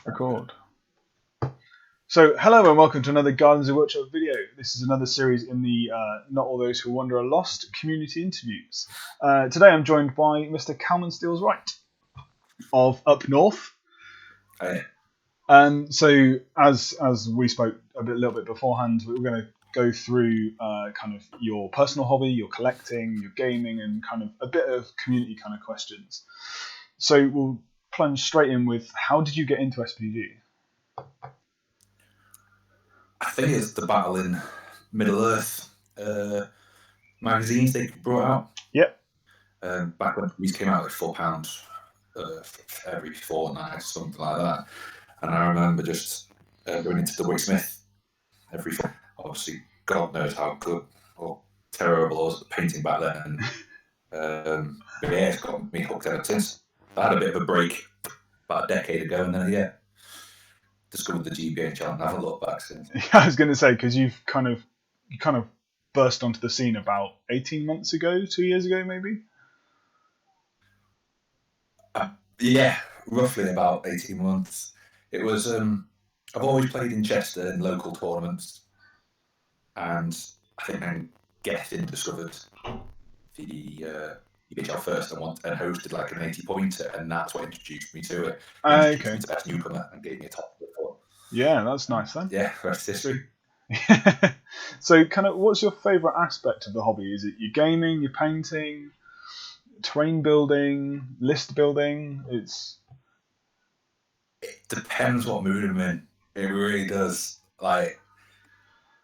Record. So, hello and welcome to another Gardens of Wiltshire video. This is another series in the Not All Those Who Wander Are Lost community interviews. Today I'm joined by Mr. Kalman Steels-Wright of Up North. Hey. So, as we spoke a little bit beforehand, we're going to go through kind of your personal hobby, your collecting, your gaming, and kind of a bit of community kind of questions. So, we'll plunge straight in with how did you get into SPG? I think it's the Battle in Middle Earth magazines they brought out. Yep. Back when these came out at £4 every fortnight, something like that. And I remember just going into the Smith every fortnight. Obviously, God knows how good or terrible I was at painting back then. But yeah, it's got me hooked ever since. I had a bit of a break about a decade ago, and then discovered the GBA channel and haven't looked back since. Yeah, I was going to say, because you kind of burst onto the scene about 18 months ago, 2 years ago, maybe. Yeah, roughly about 18 months. It was. I've always played in Chester in local tournaments, and I think then Gethin discovered the EHL first and hosted like an 80-pointer, and that's what introduced me to it. Introduced me to Best Newcomer and gave me a top 4. Yeah, that's nice then. Yeah, rest history. So, kind of, what's your favourite aspect of the hobby? Is it your gaming, your painting, terrain building, list building? It depends what mood I'm in. It really does. Like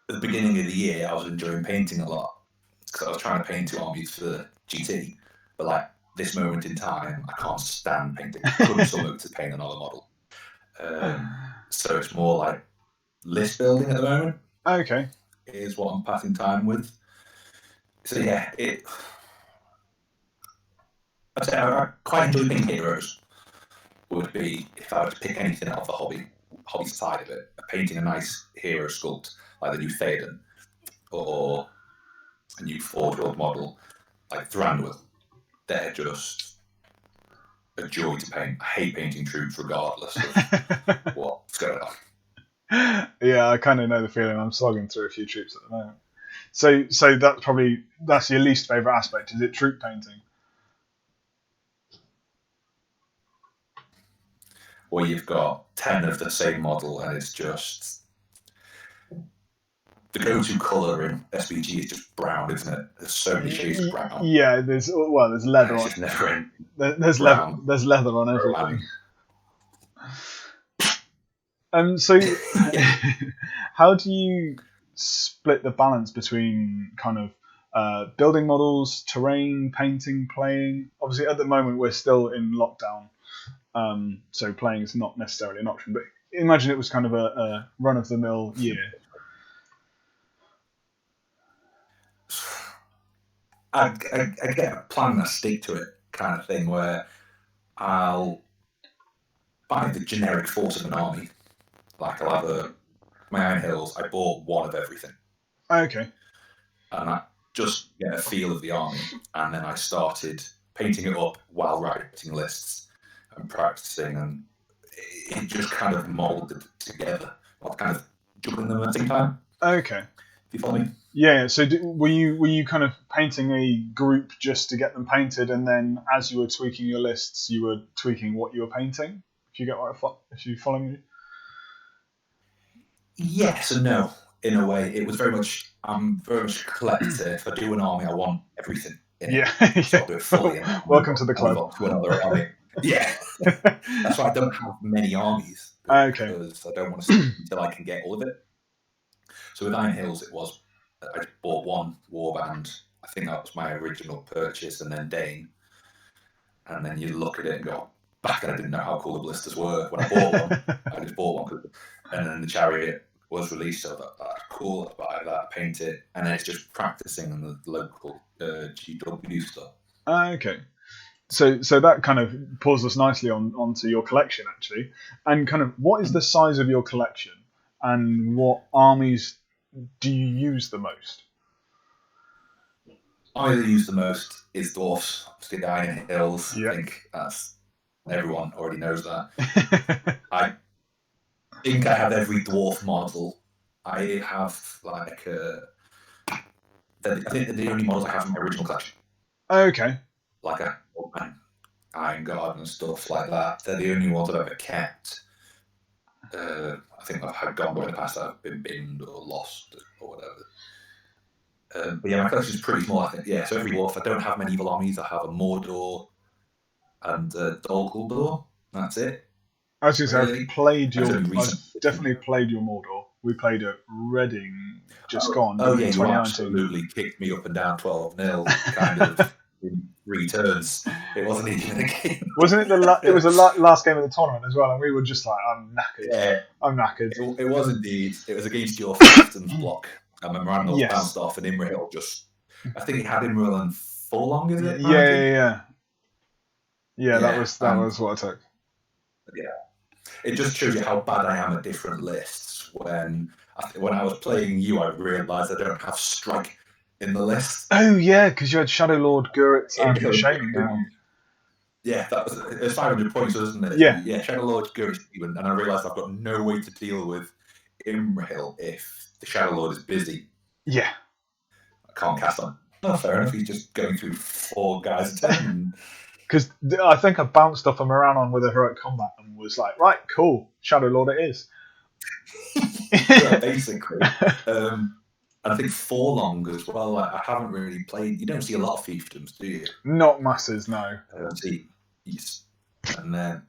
at the beginning of the year, I was enjoying painting a lot because I was trying to paint 2 armies for the GT. But like this moment in time, I can't stand painting. I couldn't stomach to paint another model. So it's more like list building at the moment. Okay. Is what I'm passing time with. So yeah, I'd say I quite enjoy painting heroes. Would be if I were to pick anything out of the hobby side of it, painting a nice hero sculpt like the new Theoden or a new Forge World model like Thranduil. They're just a joy to paint. I hate painting troops regardless of what's going on. Yeah, I kind of know the feeling. I'm slogging through a few troops at the moment. So that's your least favourite aspect, is it troop painting? Or you've got 10 of the same model and it's just the go-to colour in SPG is just brown, isn't it? There's so many shades of brown. Yeah, there's leather on. There's leather on everything. So how do you split the balance between kind of building models, terrain, painting, playing? Obviously, at the moment we're still in lockdown, so playing is not necessarily an option. But imagine it was kind of a run-of-the-mill year. I get a plan and I stick to it kind of thing where I'll buy the generic force of an army. Like I'll have my Iron Hills, I bought one of everything. Okay. And I just get a feel of the army. And then I started painting it up while writing lists and practicing. And it just kind of molded together. I was kind of juggling them at the same time. Okay. Do you follow me? Yeah. So were you kind of painting a group just to get them painted, and then as you were tweaking your lists, you were tweaking what you were painting? If you follow me. Yes and no. In a way, it was very much. I'm very much a collector. If I do an army, I want everything in it. Yeah. So I'll do it fully. Welcome to the club. To another army. Yeah. That's why I don't have many armies. Okay. Because I don't want to sit until I can get all of it. So with Iron Hills, it was I bought one warband. I think that was my original purchase, and then Dane. And then you look at it and go, back then I didn't know how cool the blisters were. When I bought one, I just bought one. And then the Chariot was released, so that's cool. I buy that, paint it, and then it's just practicing in the local GW stuff. Okay. So that kind of pulls us nicely onto your collection, actually. And kind of, what is the size of your collection, and what armies do you use the most? I use the most is Dwarfs, obviously Iron Hills. Yeah. I think that's everyone already knows that. think I have every dwarf model. I have like I think they're the only models I have from my original collection. Okay. Like Iron Guard and stuff like that. They're the only ones I've ever kept. I think I've had gone in the past that have been binned or lost or whatever. But yeah, my collection is pretty small. I think so every dwarf. I don't have many evil armies. I have a Mordor and a Dol Guldur. That's it. I was going to say, Really? I've definitely played your Mordor. We played at Reading, just gone. Oh yeah, you absolutely kicked me up and down 12-0, kind of in 3 turns. It wasn't even a game. Wasn't it it was the last game of the tournament as well, and we were just like, I'm knackered. Yeah, I'm knackered. It was indeed. It was against your Fiefdoms block. I remember Randall bounced off, and Imrahil I think he had Imrahil and Forlong, is it? Yeah, that was what I took. Yeah. It just shows you how bad I am at different lists. When I was playing you, I realised I don't have Strike in the list. Oh yeah, because you had Shadow Lord, Gurrit, and Shaming down. Yeah, that was 500 points, wasn't it? Yeah, Shadow Lord, Gurrit, and I realised I've got no way to deal with Imrahil if the Shadow Lord is busy. Yeah, I can't cast on. Oh, fair enough. He's just going through 4 guys a turn. Because I think I bounced off a Moranon with a heroic combat and was like, right, cool, Shadow Lord it is. Yeah, basically. I think Forlong as well. Like, I haven't really played. You don't see a lot of fiefdoms, do you? Not masses, no. I don't see. And then,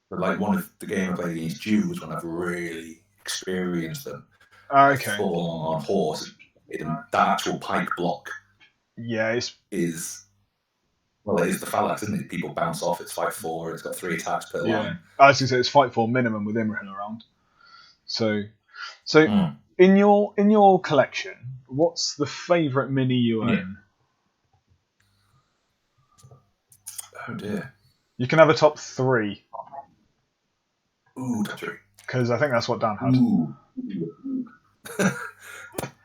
but like one of the game I played against you was when I've really experienced them. Okay. Forlong on horse, the actual pike block. Yeah, is. Well, it is the Phalanx, isn't it? People bounce off. It's 5/4. It's got 3 attacks per line. I was going to say it's 5/4 minimum with Imrahil around. So in your collection, what's the favourite mini you own? Oh dear. You can have a top 3. Ooh, top 3. Because I think that's what Dan had. Ooh.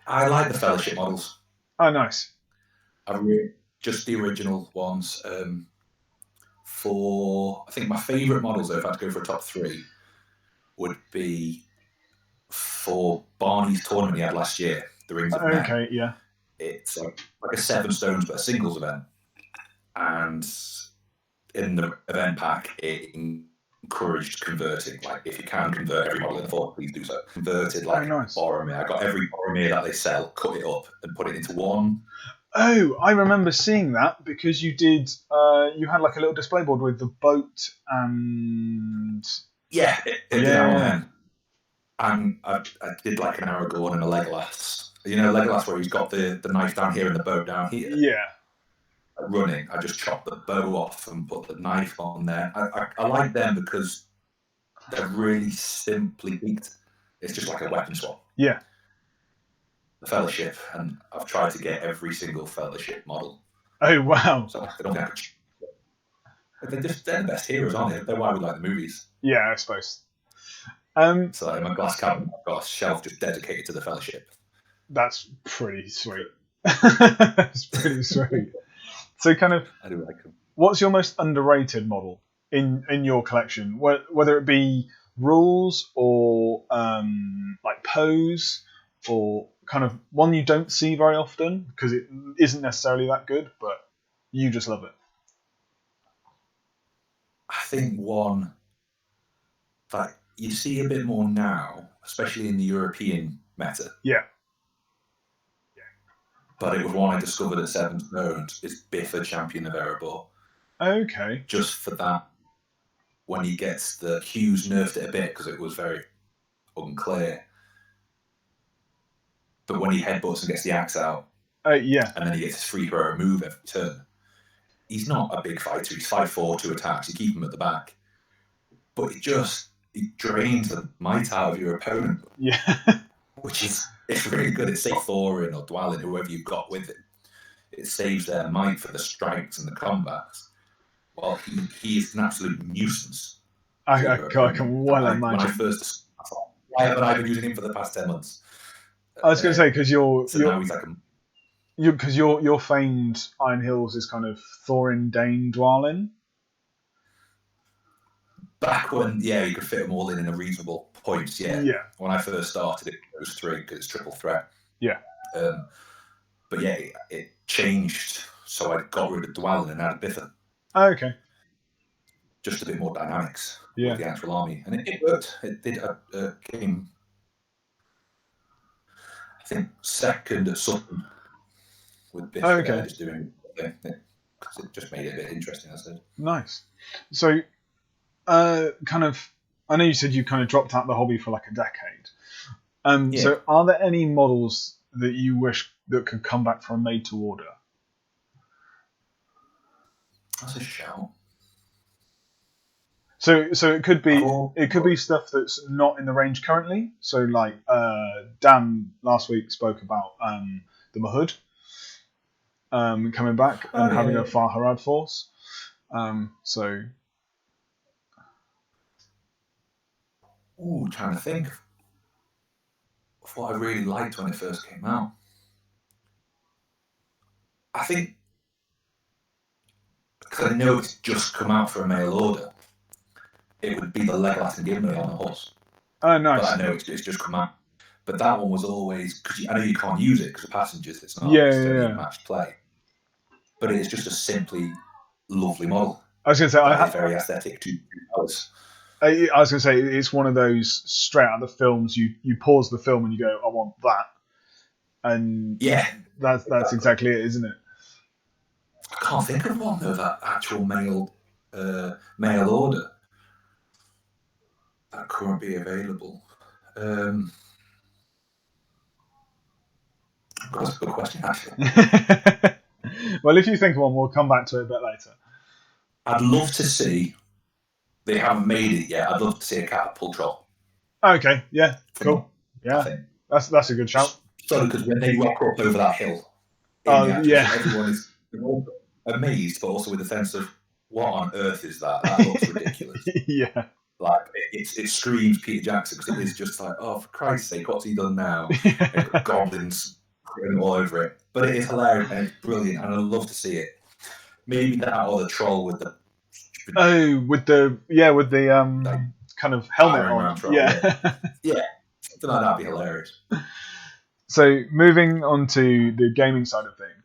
I like the Fellowship models. Oh, nice. Just the original ones. I think my favourite models, though, if I had to go for a top 3, would be for Barney's tournament he had last year, the Rings of Men. Okay, yeah. It's like a 7 stones, but a singles event. And in the event pack, it encouraged converting. Like, if you can convert every model in the fort, please do so. Converted like Boromir. I got every Boromir that they sell, cut it up, and put it into one. Oh, I remember seeing that because you did. You had like a little display board with the boat and. Yeah, it did that one. And I did like an Aragorn and a Legolas. You know, Legolas where he's got the knife down here and the bow down here. Yeah. Running, I just chopped the bow off and put the knife on there. I like them because they're really simply beat. It's just like a weapon swap. Yeah. The Fellowship, and I've tried to get every single Fellowship model. Oh wow! So they don't have they're the best heroes, aren't they? They're why we like the movies. Yeah, I suppose. So in my glass cabinet, I've got a shelf just dedicated to the Fellowship. That's pretty sweet. That's pretty sweet. So, kind of, I do like them. What's your most underrated model in your collection? Whether it be rules or like pose, or kind of one you don't see very often because it isn't necessarily that good, but you just love it. I think one that you see a bit more now, especially in the European meta. Yeah. But it was one I discovered at 7 stones, is Biffa, Champion of Erebor. Okay. Just for that, when he gets the Hughes nerfed it a bit because it was very unclear. But when he headbutts and gets the axe out, yeah, and then he gets his free throw move every turn, he's not a big fighter. He's 5'4", 2 attacks. You keep him at the back, but it drains the might out of your opponent. Yeah, which is it's really good. It's say Thorin or Dwalin, whoever you've got with it. It saves their might for the strikes and the combats. Well, he is an absolute nuisance. I can well imagine. When I first, I thought, why haven't I been using him for the past 10 months? I was going to say because now he's like because your famed Iron Hills is kind of Thorin, Dane, Dwalin. back when you could fit them all in a reasonable points. Yeah. When I first started, it was 3 because it's triple threat. Yeah. But it changed. So I got rid of Dwellin and added Biffa. Oh, okay. Just a bit more dynamics Yeah. with the actual army, and it worked. It did came, I think, second at something with Biffa. Oh, okay. Just doing because it just made it a bit interesting. I said. Nice. So, kind of, I know you said you kind of dropped out the hobby for like a decade. So, are there any models that you wish that could come back from made to order? That's a shout. So it could be stuff that's not in the range currently. So like Dan last week spoke about the Mahud coming back and having a Far Harad force. So. Ooh, trying to think of what I really liked when it first came out. I think because I know it's just come out for a mail order, it would be the Legolas and Gimli on the horse. Oh, nice. But I know it's just come out. But that one was always, because I know you can't use it because of passengers, it's not matched play. But it's just a simply lovely model. I was going to say, it's very aesthetic to us. I was going to say, it's one of those straight out of the films, you pause the film and you go, I want that. And that's exactly it, isn't it? I can't think of one though, that actual mail order that couldn't be available. That's a good question, actually. Well, if you think of one, we'll come back to it a bit later. I'd love to see. They haven't made it yet. I'd love to see a catapult troll. Okay, yeah, cool. Yeah, that's a good shout. Sorry, because when they rock up over that hill, everyone is amazed, but also with a sense of what on earth is that? That looks ridiculous. Yeah. Like it screams Peter Jackson because it is just like, oh, for Christ's sake, what's he done now? Goblins all over it, but it is hilarious and it's brilliant, and I'd love to see it. Maybe that or the troll with the with the kind of helmet on. Troll, yeah, something like that'd be hilarious. So moving on to the gaming side of things,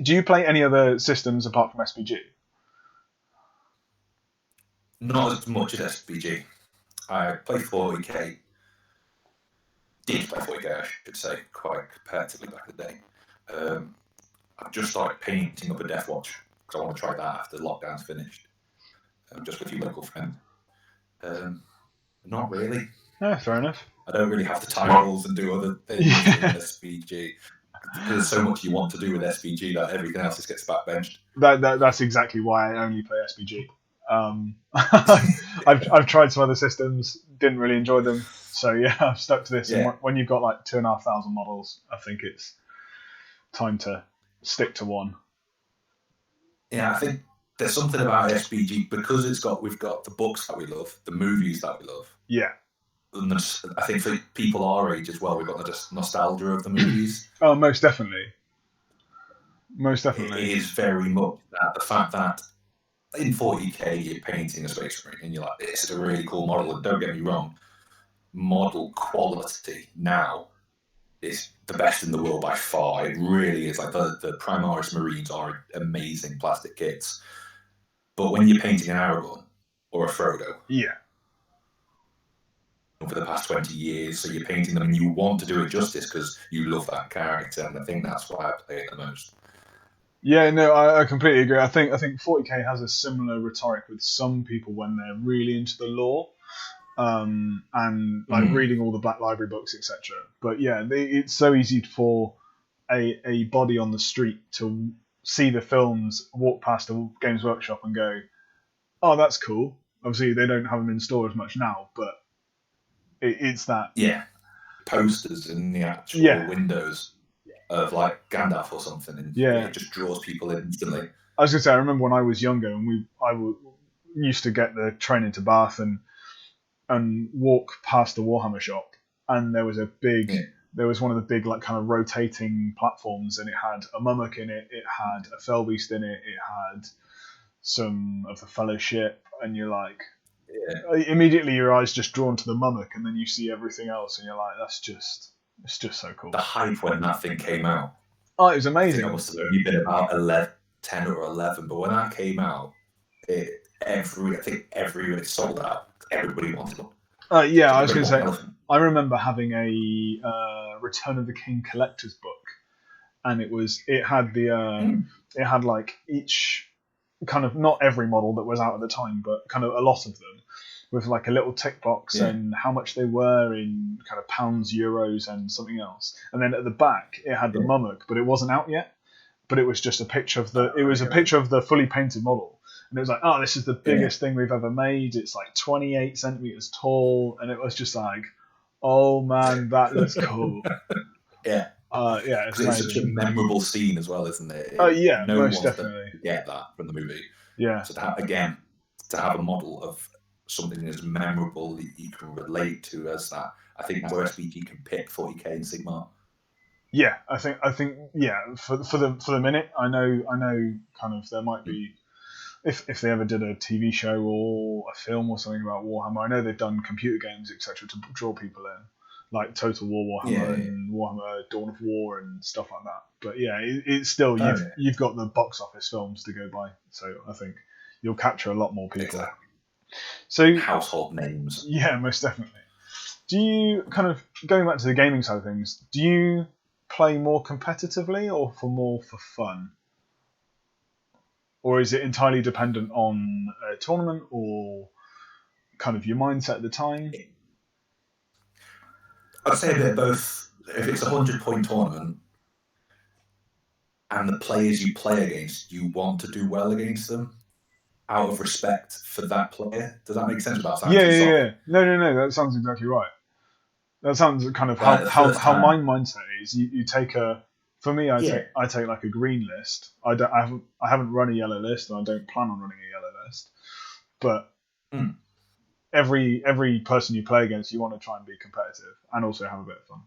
do you play any other systems apart from SPG? Not as much as SPG. I play 40k. Did play 40k, I should say, quite comparatively back in the day. I've just started painting up a Death Watch because I want to try that after the lockdown's finished. Just with a few local friends. Not really. Yeah, fair enough. I don't really have the titles and do other things in SPG. There's so much you want to do with SPG that everything else just gets backbenched. That's exactly why I only play SPG. I've tried some other systems, didn't really enjoy them, so I've stuck to this. And when you've got like 2,500 models, I think it's time to stick to one. Yeah, I think there's something about SPG because we've got the books that we love, the movies that we love. Yeah. And I think for people our age as well, we've got the just nostalgia of the movies. Oh, most definitely. Most definitely. It is very much that the fact that in 40k you're painting a Space Marine and you're like, this is a really cool model, and don't get me wrong, model quality now is the best in the world by far. It really is. Like the Primaris Marines are amazing plastic kits. But when you're painting an Aragorn or a Frodo, for the past 20 years, so you're painting them and you want to do it justice because you love that character, and I think that's why I play it the most. Yeah, no, I completely agree. I think 40k has a similar rhetoric with some people when they're really into the lore, and like reading all the Black Library books, etc. But it's so easy for a body on the street to see the films, walk past a Games Workshop and go, oh, that's cool. Obviously, they don't have them in store as much now, but it's that. Yeah. Posters in the actual windows of like Gandalf or something, and it just draws people in instantly. I was going to say, I remember when I was younger and I used to get the train into Bath and walk past the Warhammer shop, and there was there was one of the big like kind of rotating platforms, and it had a Mummock in it, it had a Felbeast in it, it had some of the Fellowship, and you're like, immediately your eyes just drawn to the mummock, and then you see everything else, and you're like, it's just so cool. The hype when that thing came out. Oh, it was amazing. I think I must have only been about 10 or 11, but when that came out, I think it sold out. Everybody wanted them. Yeah, I was going to say, I remember having a Return of the King collector's book, and it had like each kind of, not every model that was out at the time, but kind of a lot of them, with like a little tick box and how much they were in kind of pounds, euros, and something else. And then at the back, it had the mummock, but it wasn't out yet. But it was just a picture of the fully painted model. And it was like, oh, this is the biggest thing we've ever made. It's like 28 centimeters tall. And it was just like, oh man, that looks cool. It's such a memorable scene as well, isn't it? Oh yeah, no most one definitely. Get that from the movie. Yeah. So to have a model of something as memorable that you can relate to as that, I think that's where SVG can pick 40k and Sigmar. Yeah, I think for the minute, I know kind of there might be, if they ever did a TV show or a film or something about Warhammer, I know they've done computer games, etc., to draw people in, like Total War Warhammer and Warhammer Dawn of War and stuff like that. But yeah, it's still, you've got the box office films to go by, so I think you'll capture a lot more people. Exactly. So household names. Yeah, most definitely. Do you, kind of going back to the gaming side of things, do you play more competitively or more for fun? Or is it entirely dependent on a tournament or kind of your mindset at the time? I'd say a bit of both. If it's a 100-point tournament and the players you play against, you want to do well against them out of respect for that player. Does that make sense? Yeah. No, that sounds exactly right. That sounds kind of how my mindset is. You take for me, I take like a green list. I haven't run a yellow list, and I don't plan on running a yellow list. But every person you play against, you want to try and be competitive and also have a bit of fun.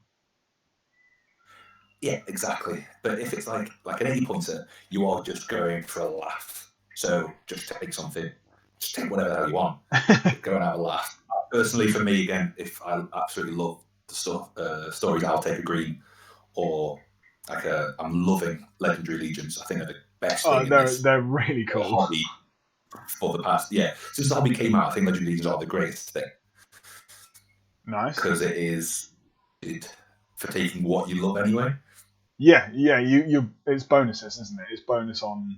Yeah, exactly. But if it's like an 80-pointer, you are just going for a laugh. So just take something, just take whatever the hell you want, go and have a laugh. Personally, for me, again, if I absolutely love the stuff, stories, I'll take a green. Or I'm loving Legendary Legions. I think they're the best thing. They're really cool. Hobby for the past, since the hobby came out, I think Legendary Legions are the greatest thing. Nice. Because it is for taking what you love anyway. Yeah. You it's bonuses, isn't it? It's bonus on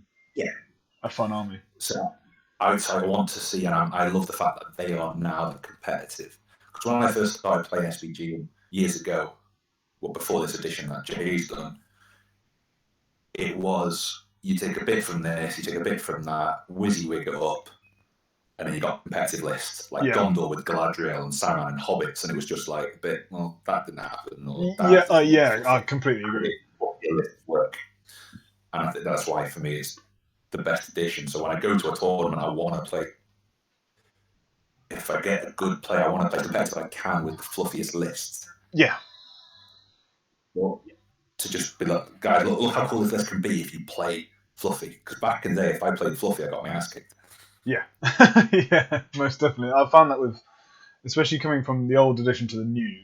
a fun army. So I want to see, and I love the fact that they are now competitive. Because when I first started playing SVG years ago, before this edition that Jay's done, it was you take a bit from this, you take a bit from that, WYSIWYG it up, and then you got competitive lists like Gondor with Galadriel and Saruman and Hobbits, and it was just like a bit, well, that didn't happen. Or that I completely agree. Work. And I think that's why for me it's the best edition. So when I go to a tournament, I want to play. If I get a good player, I want to play the best I can with the fluffiest lists. Yeah. Well, to just be like, guys, look how cool this list can be if you play fluffy. Because back in the day, if I played fluffy, I got my ass kicked. Yeah, yeah, most definitely. I found that especially coming from the old edition to the new,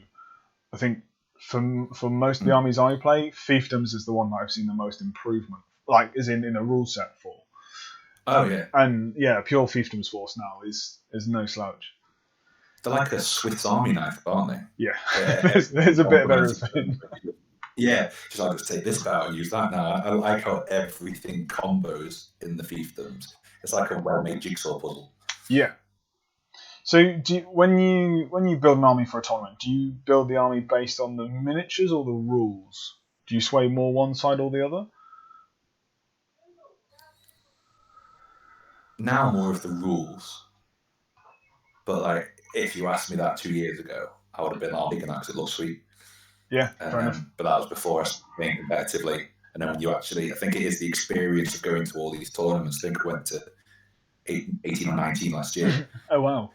I think for most of the armies I play, fiefdoms is the one that I've seen the most improvement, like is in a rule set for. Oh yeah. And pure fiefdoms force now is no slouch. They're like a Swiss Army knife, aren't they? Yeah, there's a bit of everything. Yeah, I'll just take this out and use that now. I like how everything combos in the fiefdoms. It's like a well-made jigsaw puzzle. Yeah. So, when you build an army for a tournament, do you build the army based on the miniatures or the rules? Do you sway more one side or the other? Now more of the rules. But like, if you asked me that 2 years ago, I would have been taking that because it looks sweet. Yeah, fair enough. But that was before us playing competitively. And then when you actually, I think it is the experience of going to all these tournaments. I think I went to 18 or 19 last year. Oh, wow.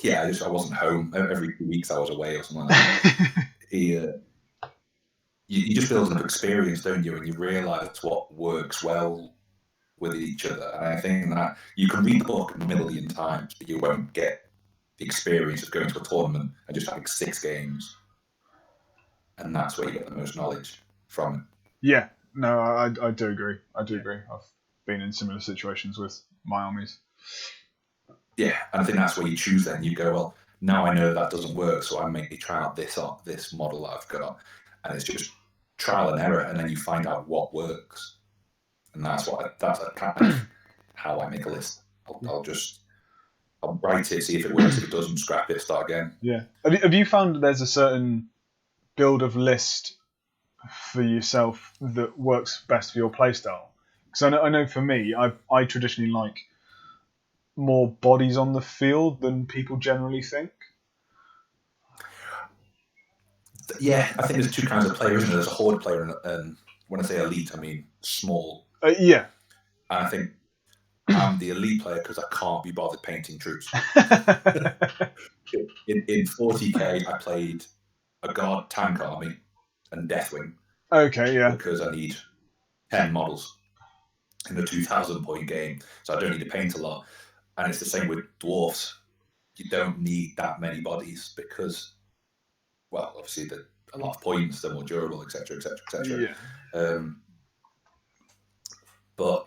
Yeah, I wasn't home. Every 2 weeks I was away or something like that. You just build an experience, don't you? And you realise what works well with each other. And I think that you can read the book a million times, but you won't get the experience of going to a tournament and just having 6 games. And that's where you get the most knowledge from it. Yeah, no, I do agree. I do agree. I've been in similar situations with my armies. Yeah, and I think that's where you choose then. You go, well, now I know that doesn't work, so I may try out this model that I've got. And it's just trial and error, and then you find out what works. And that's kind of how I make a list. I'll write it, see if it works. If it doesn't, scrap it, start again. Yeah. Have you found there's a certain build of list for yourself that works best for your playstyle? Because I know for me, I traditionally like more bodies on the field than people generally think. Yeah, I think there's 2 kinds of players, isn't there? There's a horde player, and when I say elite, I mean small. Yeah. And I think I'm the elite player because I can't be bothered painting troops. in 40k, I played a guard tank army and Deathwing. Okay, yeah. Because I need 10 models in a 2,000 point game, so I don't need to paint a lot. And it's the same with dwarfs. You don't need that many bodies because, well, obviously they're a lot of points, they're more durable, etc., etc., etc. But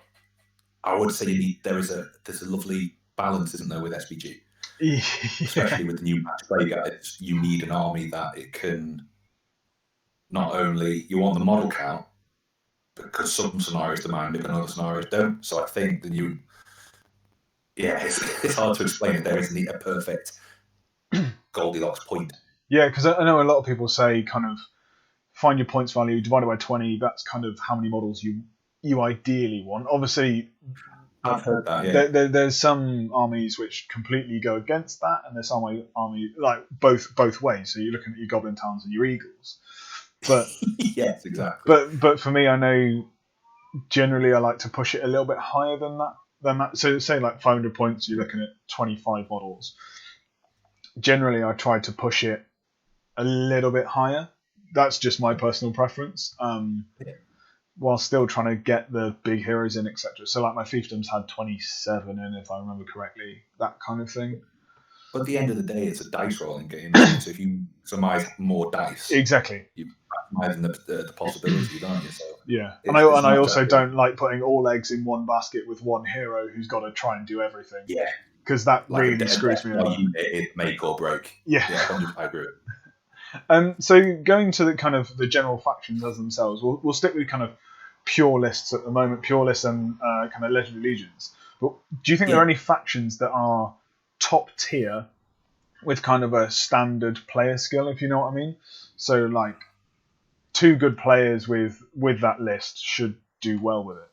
I would say there's a lovely balance, isn't there, with SBG? Yeah. Especially with the new match play guides, you need an army that it can not only, you want the model count, because some scenarios demand it and other scenarios don't. So I think it's hard to explain if there isn't a perfect Goldilocks point. Yeah, because I know a lot of people say kind of find your points value divided by 20. That's kind of how many models you ideally want. Obviously, I've heard that. Yeah. There's some armies which completely go against that, and there's some army like both ways. So you're looking at your Goblin Towns and your Eagles. But yes, exactly. But for me, I know generally I like to push it a little bit higher than that. So say like 500 points, you're looking at 25 models. Generally, I try to push it a little bit higher. That's just my personal preference. While still trying to get the big heroes in, etc. So like my fiefdoms had 27 in, if I remember correctly, that kind of thing. But at the end of the day, it's a dice rolling game. So if you surmise more dice, exactly, you maximize the possibilities, aren't you? So yeah, and I also don't like putting all eggs in one basket with one hero who's got to try and do everything. Yeah, because that really screws me over. It make or break. Yeah, I agree. So going to the kind of the general factions as themselves, we'll stick with kind of pure lists at the moment, pure lists and kind of legendary legions. But do you think there are any factions that are top tier with kind of a standard player skill, if you know what I mean? So like 2 good players with that list should do well with it.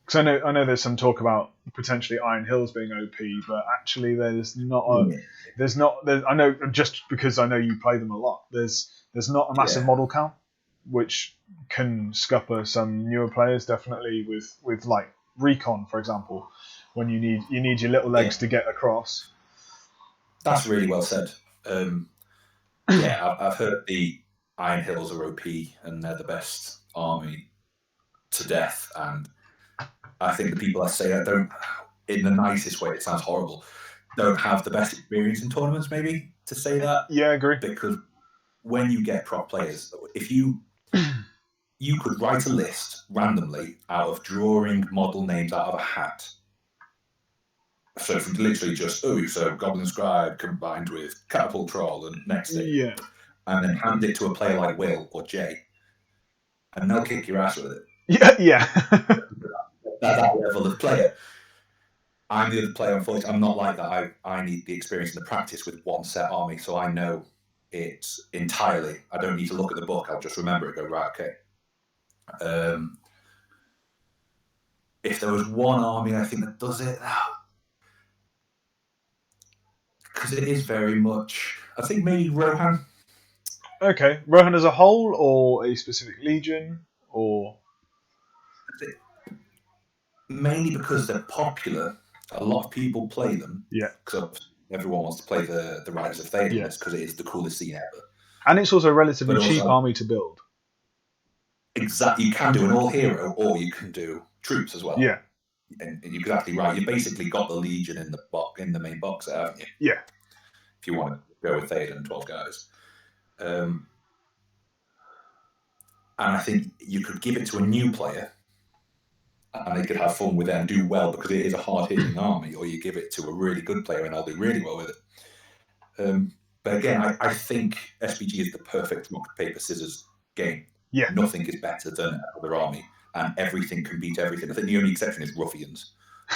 Because I know there's some talk about potentially Iron Hills being OP, but actually there's not. I know just because I know you play them a lot. There's not a massive model count, which can scupper some newer players definitely with like recon, for example, when you need your little legs to get across. That's really well said. I've heard the Iron Hills are OP and they're the best army to death, and I think the people that say that don't, in the nicest way, it sounds horrible, don't have the best experience in tournaments, maybe, to say that. Yeah, I agree. Because when you get prop players, if you could write a list randomly out of drawing model names out of a hat. So from literally just, so Goblin Scribe combined with Catapult Troll and next thing. Yeah. And then hand it to a player like Will or Jay, and they'll kick your ass with it. Yeah. That level of player. I'm the other player, unfortunately. I'm not like that. I need the experience and the practice with one set army, so I know it entirely. I don't need to look at the book. I'll just remember it. Go, right, okay. If there was one army, I think that does it, because it is very much. I think maybe Rohan. Okay, Rohan as a whole, or a specific legion, or mainly because they're popular. A lot of people play them. Yeah. Because everyone wants to play the Riders of Thanos because it is the coolest scene ever. And it's also a relatively cheap army to build. exactly. You can do an all hero, or you can do troops as well. Yeah. And you're exactly right. You've basically got the Legion in the main box there, haven't you? Yeah. If you want to go with Théoden and 12 guys. And I think you could give it to a new player and they could have fun with it and do well because it is a hard-hitting army, or you give it to a really good player and they'll do really well with it. But again, I think SPG is the perfect rock, paper, scissors game. Yeah. Nothing is better than another army, and everything can beat everything. I think the only exception is Ruffians,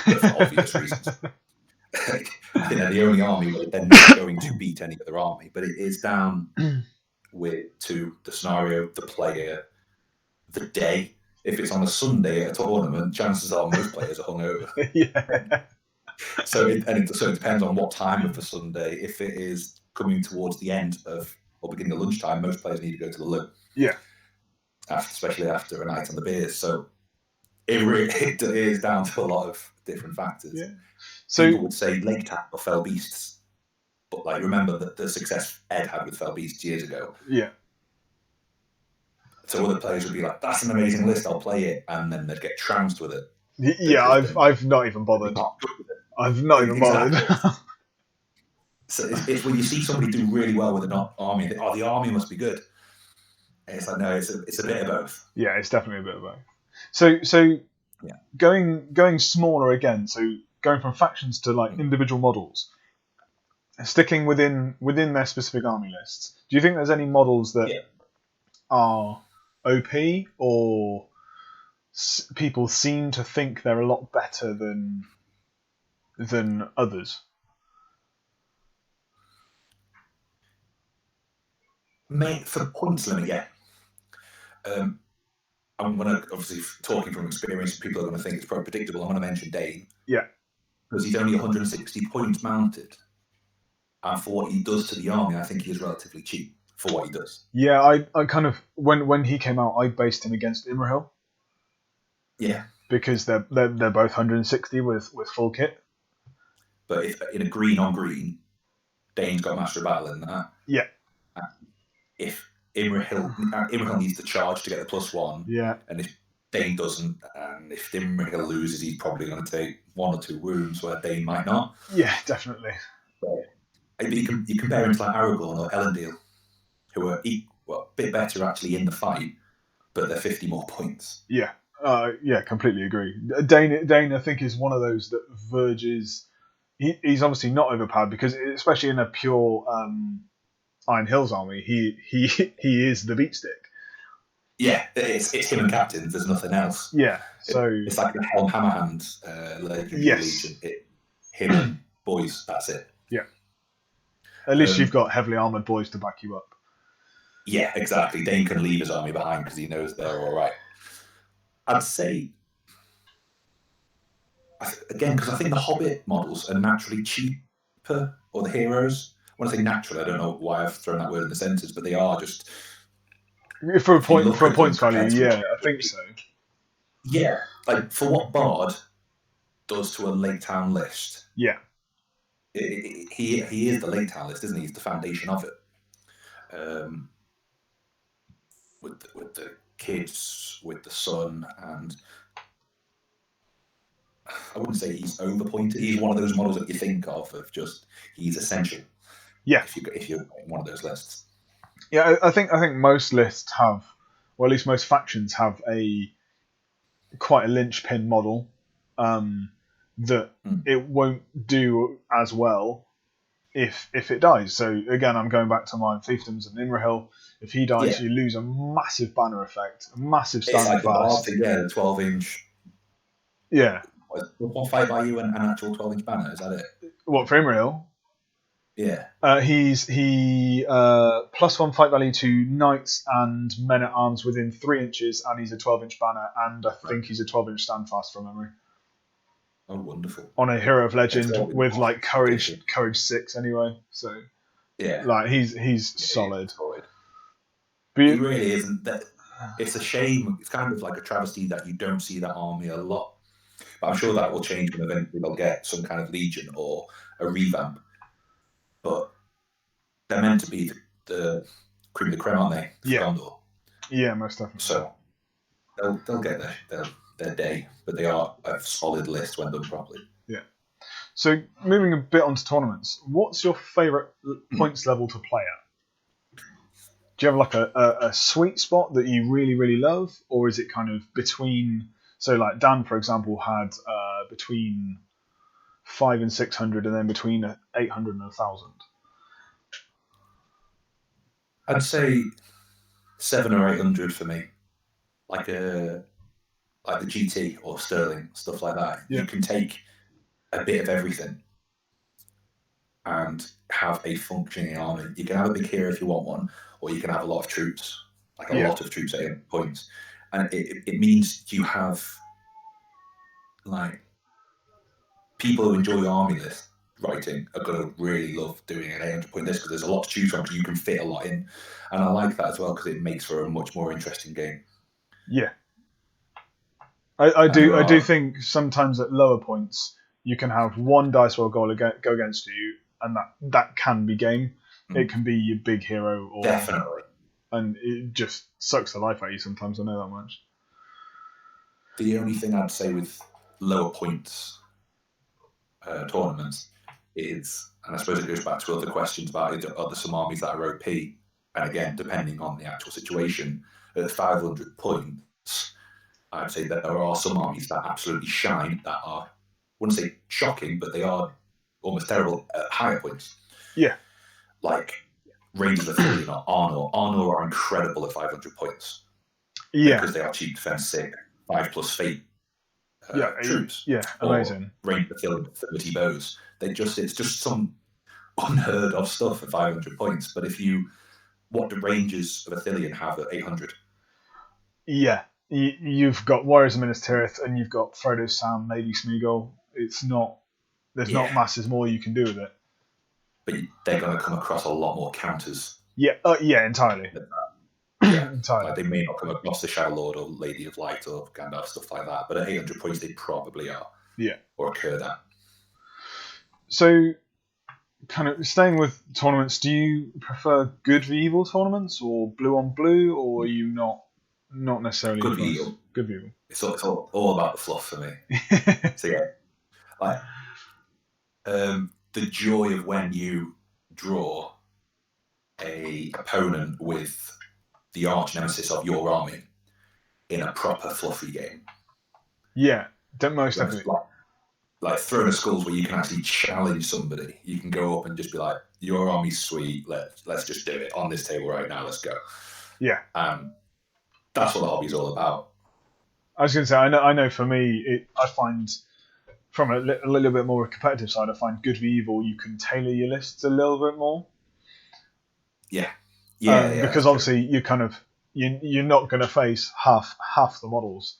but for obvious reasons. I think they're the only army where they're not going to beat any other army, but it is down to the scenario, the player, the day. If it's on a Sunday at a tournament, chances are most players are hungover. Yeah. So it depends on what time of the Sunday. If it is coming towards the end of or beginning of lunchtime, most players need to go to the loo. Yeah. Especially after a night on the beers. So it is down to a lot of different factors. Yeah. So people would say Lake Tap or Fell Beasts, but like remember that the success Ed had with Fell Beasts years ago. Yeah. So other players would be like, "That's an amazing list. I'll play it," and then they'd get trounced with it. Yeah, I've not even bothered. I've not even bothered. So it's when you see somebody do really well with an army, the army must be good. And it's like, no, it's a bit of both. Yeah, it's definitely a bit of both. So yeah. Going smaller again. So going from factions to like individual models, sticking within their specific army lists. Do you think there's any models that are OP or people seem to think they're a lot better than others? For points limit, yeah. I'm going to, obviously, talking from experience, people are going to think it's probably predictable. I'm going to mention Dane. Yeah. Because he's only 160 points mounted. And for what he does to the army, I think he is relatively cheap for what he does. Yeah, I kind of, when he came out, I based him against Imrahil. Yeah. Because they're both 160 with full kit. But if in a green on green, Dane's got Master of Battle in that. Yeah. If Imrahil needs to charge to get the +1. Yeah. And if Dane doesn't, and if Imrahil loses, he's probably going to take 1 or 2 wounds where Dane might not. Yeah, definitely. But you compare him to like Aragorn or Elendil, who are a bit better actually in the fight, but they're 50 more points. Yeah. Yeah, completely agree. Dane, I think, is one of those that verges. He's obviously not overpowered because, especially in a pure Iron Hills army, he is the beatstick. Yeah, it's him and captains. There's nothing else. Yeah, so it's like the Helm Hammerhand Legion. Him and boys. That's it. Yeah. At least you've got heavily armored boys to back you up. Yeah, exactly. Dane can leave his army behind because he knows they're all right. I'd say, again, because I think the Hobbit models are naturally cheaper, or the heroes. When I say natural, I don't know why I've thrown that word in the sentence, but they are just for a points value. Yeah, I think so. Yeah, like for what Bard does to a Lake Town list. Yeah, he is the Lake Town list, isn't he? He's the foundation of it. With the kids, with the son, and I wouldn't say he's overpointed. He's one of those models that you think of just he's essential. Yeah, if you're in one of those lists. Yeah, I think most lists have, or at least most factions have quite a linchpin model that it won't do as well if it dies. So again, I'm going back to my fiefdoms and Imrahil. If he dies, you lose a massive banner effect, a massive standing fast. It's like the 12-inch. Yeah. One fight by you and an actual 12-inch banner, is that it? What, for Imrahil? Yeah. He +1 fight value to knights and men at arms within 3 inches, and he's a 12-inch banner, and I think he's a 12-inch standfast from memory. Oh, wonderful! On a hero of legend with like courage 6 anyway. So yeah, like he's solid. But he really isn't. That it's a shame. It's kind of like a travesty that you don't see that army a lot. But I'm sure that will change when eventually they'll get some kind of legion or a revamp. But they're meant to be the cream of the creme, aren't they? Yeah. Gondor. Yeah, most definitely. So they'll get their day, but they are a solid list when done properly. Yeah. So moving a bit on to tournaments, what's your favourite points level to play at? Do you have like a sweet spot that you really, really love, or is it kind of between? So like Dan, for example, had between 500 and 600, and then between 800 and 1,000. I'd say 700 or 800 for me, like the GT or Sterling, stuff like that. Yeah. You can take a bit of everything and have a functioning army. You can have a big hero if you want one, or you can have a lot of troops, like a lot of troops at 8 points. And it means you have like people who enjoy army list writing are going to really love doing an 800-point list because there's a lot to choose from, because you can fit a lot in. And I like that as well because it makes for a much more interesting game. Yeah. I do think sometimes at lower points you can have one dice roll goal go against you, and that can be game. It can be your big hero, or definitely, and it just sucks the life out of you sometimes. I know that much. The only thing I'd say with lower points tournaments is, and I suppose it goes back to other questions about are there some armies that are OP, and again, depending on the actual situation, at 500 points, I'd say that there are some armies that absolutely shine, that are, I wouldn't say shocking, but they are almost terrible at higher points. Yeah. Like Rangers of Philly or Arnor. Arnor are incredible at 500 points. Yeah. Because they are cheap defense 6, 5+ fate troops. Yeah, amazing. Rangers of Philly 30 bows. It's just some unheard of stuff at 500 points. But what do Rangers of Athelion have at 800? Yeah. You've got Warriors of Minas Tirith, and you've got Frodo Sam, Lady Smeagol. There's not masses more you can do with it. But they're going to come across a lot more counters. Yeah, entirely. Yeah, entirely. Like they may not come across the Shadow Lord or Lady of Light or Gandalf, stuff like that. But at 800 points, they probably are. Yeah. Or occur that. So, kind of staying with tournaments, do you prefer good v evil tournaments or blue on blue, or are you not necessarily good v evil? Good v evil. It's all about the fluff for me. So yeah, like the joy of when you draw a opponent with the arch nemesis of your army in a proper fluffy game. Yeah, most definitely. Like Throne of Skulls, where you can actually challenge somebody. You can go up and just be like, "Your army's sweet. Let's just do it on this table right now. Let's go." Yeah. That's what the hobby's all about. I was going to say, I know. For me, I find from a little bit more competitive side, I find good v evil. You can tailor your lists a little bit more. Yeah. Because obviously you kind of you're not going to face half the models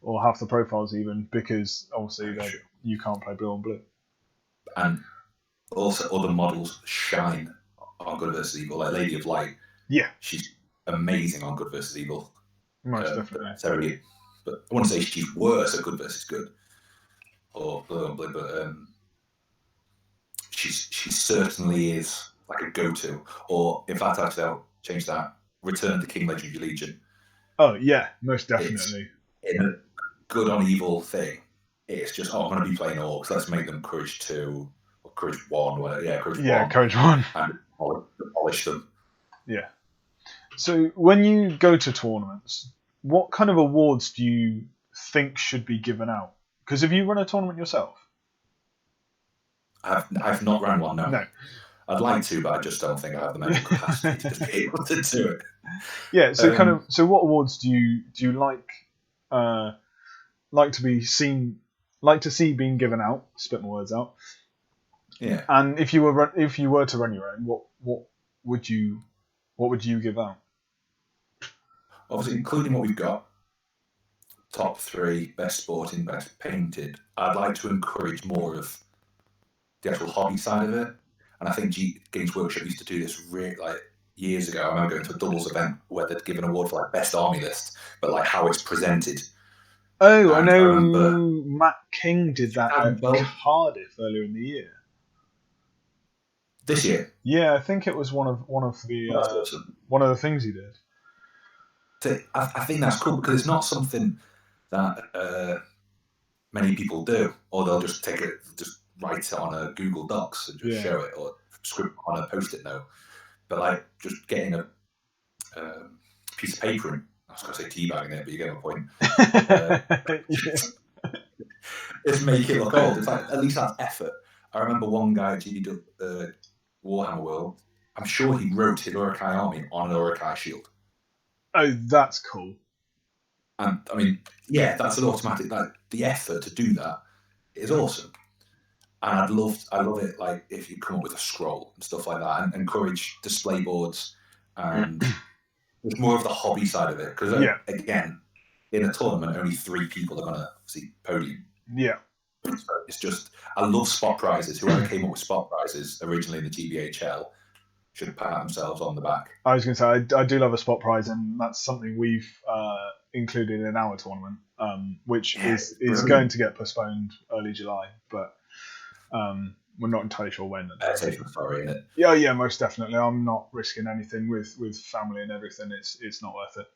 or half the profiles even, because obviously you can't play blue on blue. And also other models shine on good versus evil, like Lady of Light. Yeah, she's amazing on good versus evil. Most definitely. But I wouldn't say she's worse at good versus good or blue on blue, but she certainly is like a go-to. Or in fact, actually, I'll change that. Return of the King Legendary Legion. Oh yeah, most definitely. In a good on evil thing, it's just I'm going to be playing orcs. Let's make them courage 2 or courage 1. Whatever. Yeah, courage 1. Yeah, courage 1. And polish them. Yeah. So when you go to tournaments, what kind of awards do you think should be given out? Because have you run a tournament yourself? I've not run one, no. No. I'd like to, but I just don't think I have the mental capacity to just be able to do it. Yeah. So so what awards do you like to see being given out? Spit my words out. Yeah. And if you were to run your own, what would you give out? Obviously, including what we've got, top 3, best sporting, best painted. I'd like to encourage more of the actual hobby side of it. And I think Games Workshop used to do this years ago. I remember going to a doubles event where they'd give an award for best army list, but how it's presented. Oh, and I know Matt King did that at Cardiff earlier in the year. This year? Yeah, I think it was one of the things he did. I think that's cool because it's not something that many people do, or they'll just just write it on a Google Docs and just show it, or scribble on a Post-it note. But like just getting a piece of paper and I was going to say teabagging it, but you get my point. Just make it look old. It's like at least that's effort. I remember one guy at Warhammer World. I'm sure he wrote his Urukai army on an Urukai shield. Oh, that's cool. And I mean, yeah, that's an automatic. Like the effort to do that is awesome. And I love it. Like if you come up with a scroll and stuff like that, and encourage display boards, and it's more of the hobby side of it. Because again, in a tournament, only 3 people are gonna see podium. Yeah. So it's just I love spot prizes. Whoever came up with spot prizes originally in the GBHL should pat themselves on the back. I was going to say I do love a spot prize, and that's something we've included in our tournament, which is going to get postponed early July, but we're not entirely sure when. Yeah, most definitely. I'm not risking anything with family and everything. It's not worth it.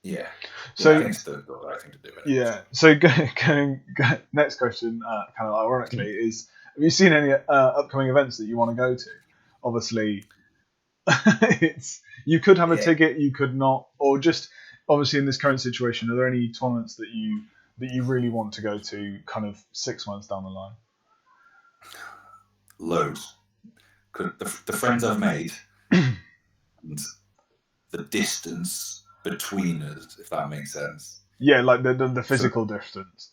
Yeah. So I think it's the right thing to do. Yeah. So going next question, kind of ironically, is: have you seen any upcoming events that you want to go to? Obviously, you could have a ticket, you could not, or just obviously in this current situation, are there any tournaments that you really want to go to, kind of 6 months down the line? Loads. The friends I've made, and the distance between us, if that makes sense. Yeah, like the physical distance.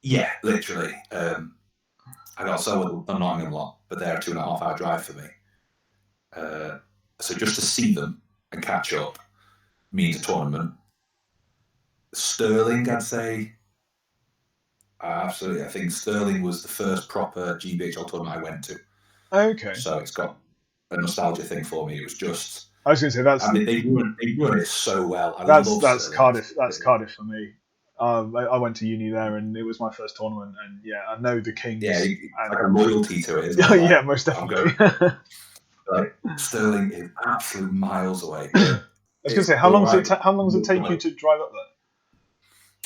Yeah, literally. I got so the Nottingham lot, but they're a 2.5 hour drive for me. So just to see them and catch up means a tournament. Stirling, I'd say. Absolutely. I think Stirling was the first proper GBHL tournament I went to. Okay. So it's got a nostalgia thing for me. It was just. I was going to say that's. I mean, they run it so well. That's Cardiff. That's Cardiff for me. I went to uni there, and it was my first tournament. And yeah, I know the Kings. Yeah, like a loyalty to it. Isn't it? Yeah, most definitely. Like, Stirling is absolute miles away. I was going to say, how long does it take you to drive up there?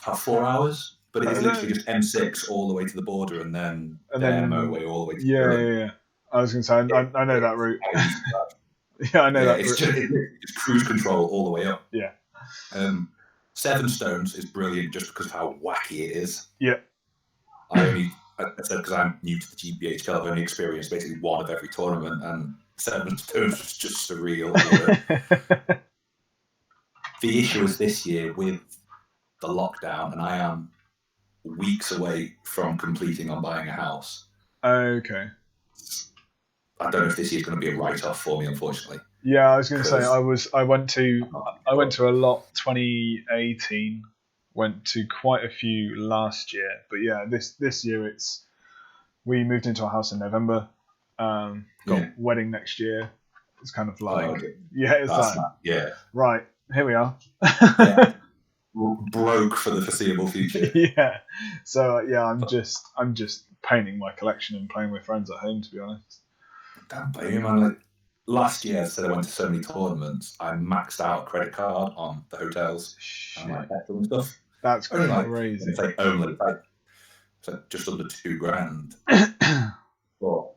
About 4 hours, but it's literally just M6 all the way to the border, and then motorway all the way to Stirling. Yeah. I was going to say, I know that route. Yeah, I know that. It's cruise control all the way up. Yeah. 7 Stones is brilliant just because of how wacky it is. Yeah. I said because I'm new to the GBHL, I've only experienced basically one of every tournament, and 7 Stones was just surreal. The issue is this year with the lockdown, and I am weeks away from completing on buying a house. Okay. I don't know if this year's going to be a write-off for me, unfortunately. Yeah, I was going to say I went to a lot 2018. Went to quite a few last year, but yeah, this year we moved into a house in November. Got wedding next year. It's kind of like right, here we are. Broke for the foreseeable future. Yeah. So I'm just painting my collection and playing with friends at home, to be honest. Damn, man. Like, last year, I went to so many tournaments, I maxed out a credit card on the hotels and like petrol and stuff. That's crazy. It's like only it's like just under $2,000. But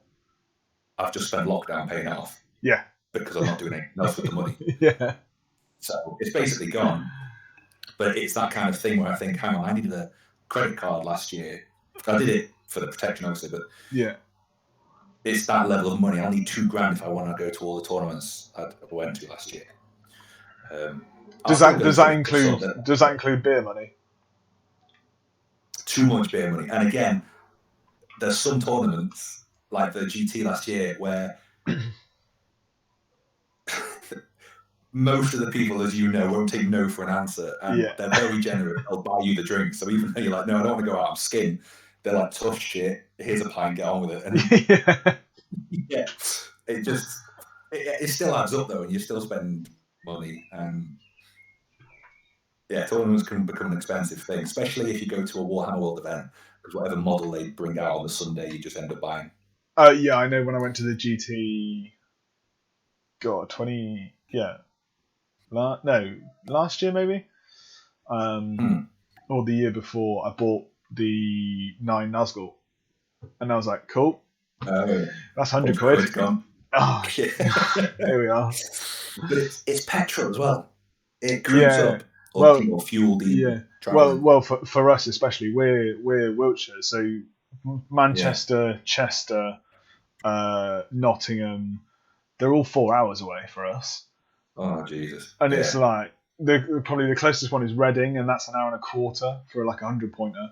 I've just spent lockdown paying it off. Yeah. Because I'm not doing anything else with the money. Yeah. So it's basically gone. But it's that kind of thing where I think, hang on, I needed a credit card last year. I did it for the protection, obviously, but yeah, it's that level of money. I need $2,000 if I want to go to all the tournaments I went to last year. Does that include beer money? Too much beer money. And again, there's some tournaments like the GT last year where most of the people, as you know, won't take no for an answer, and they're very generous. They'll buy you the drink. So even though you're like, no, I don't want to go out, I'm skin. They're like, tough shit. Here's a pint. Get on with it. And it still adds up though, and you still spend money. And tournaments can become an expensive thing, especially if you go to a Warhammer World event, because whatever model they bring out on the Sunday, you just end up buying. Yeah, I know when I went to the GT, last year maybe, Hmm. or the year before. I bought the 9 Nazgul, and I was like, cool, Oh, that's £100. quid gone. Oh, here we are. But it's petrol as well. It creeps Yeah. up Well, or fuel yeah. traveling. Well, for us especially, we're Wiltshire, so Yeah. Manchester, Chester, Nottingham, they're all 4 hours away for us, Oh Jesus. and it's Yeah. like probably the closest one is Reading, and that's an hour and a quarter for like a 100-pointer.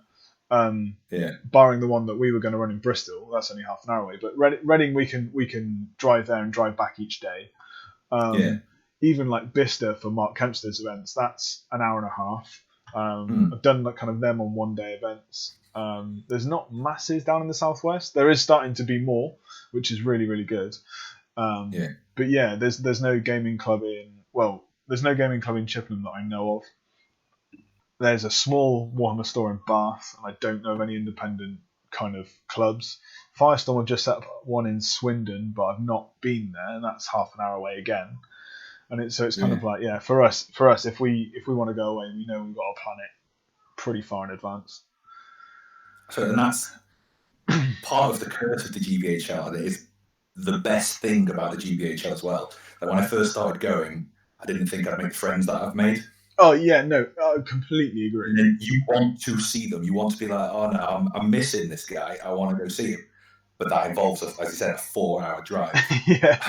Yeah. Barring the one that we were going to run in Bristol, that's only half an hour away. But Reading, we can drive there and drive back each day. Yeah. Even like Bicester for Mark Kempster's events, that's an hour and a half. Hmm. I've done like kind of them on 1-day events. There's not masses down in the southwest. There is starting to be more, which is really really good. Yeah. But yeah, there's no gaming club in Chippenham that I know of. There's a small Warhammer store in Bath, and I don't know of any independent kind of clubs. Firestorm have just set up one in Swindon, but I've not been there, and that's half an hour away again. And it's kind Yeah. of like, yeah, for us, if we want to go away, we know we've got to plan it pretty far in advance. So and that's part of the curse of the GBHL, and it is the best thing about the GBHL as well. Like when I first started going, I didn't think I'd make friends that I've made. Oh yeah, no, I completely agree. And then you want to see them. You want to be like, oh no, I'm missing this guy. I want to go see him. But that involves, as you said, a 4-hour drive. Yeah.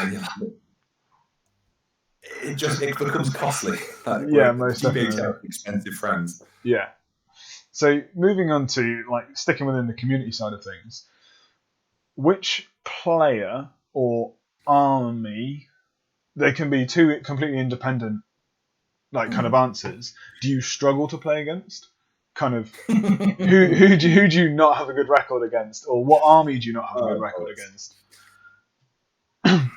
It becomes costly. Like, Yeah, most definitely. Expensive friends. Yeah. So moving on to like sticking within the community side of things, which player or army, they can be two completely independent like kind of answers, do you struggle to play against? Kind of who do you not have a good record against, or what army do you not have a good record against?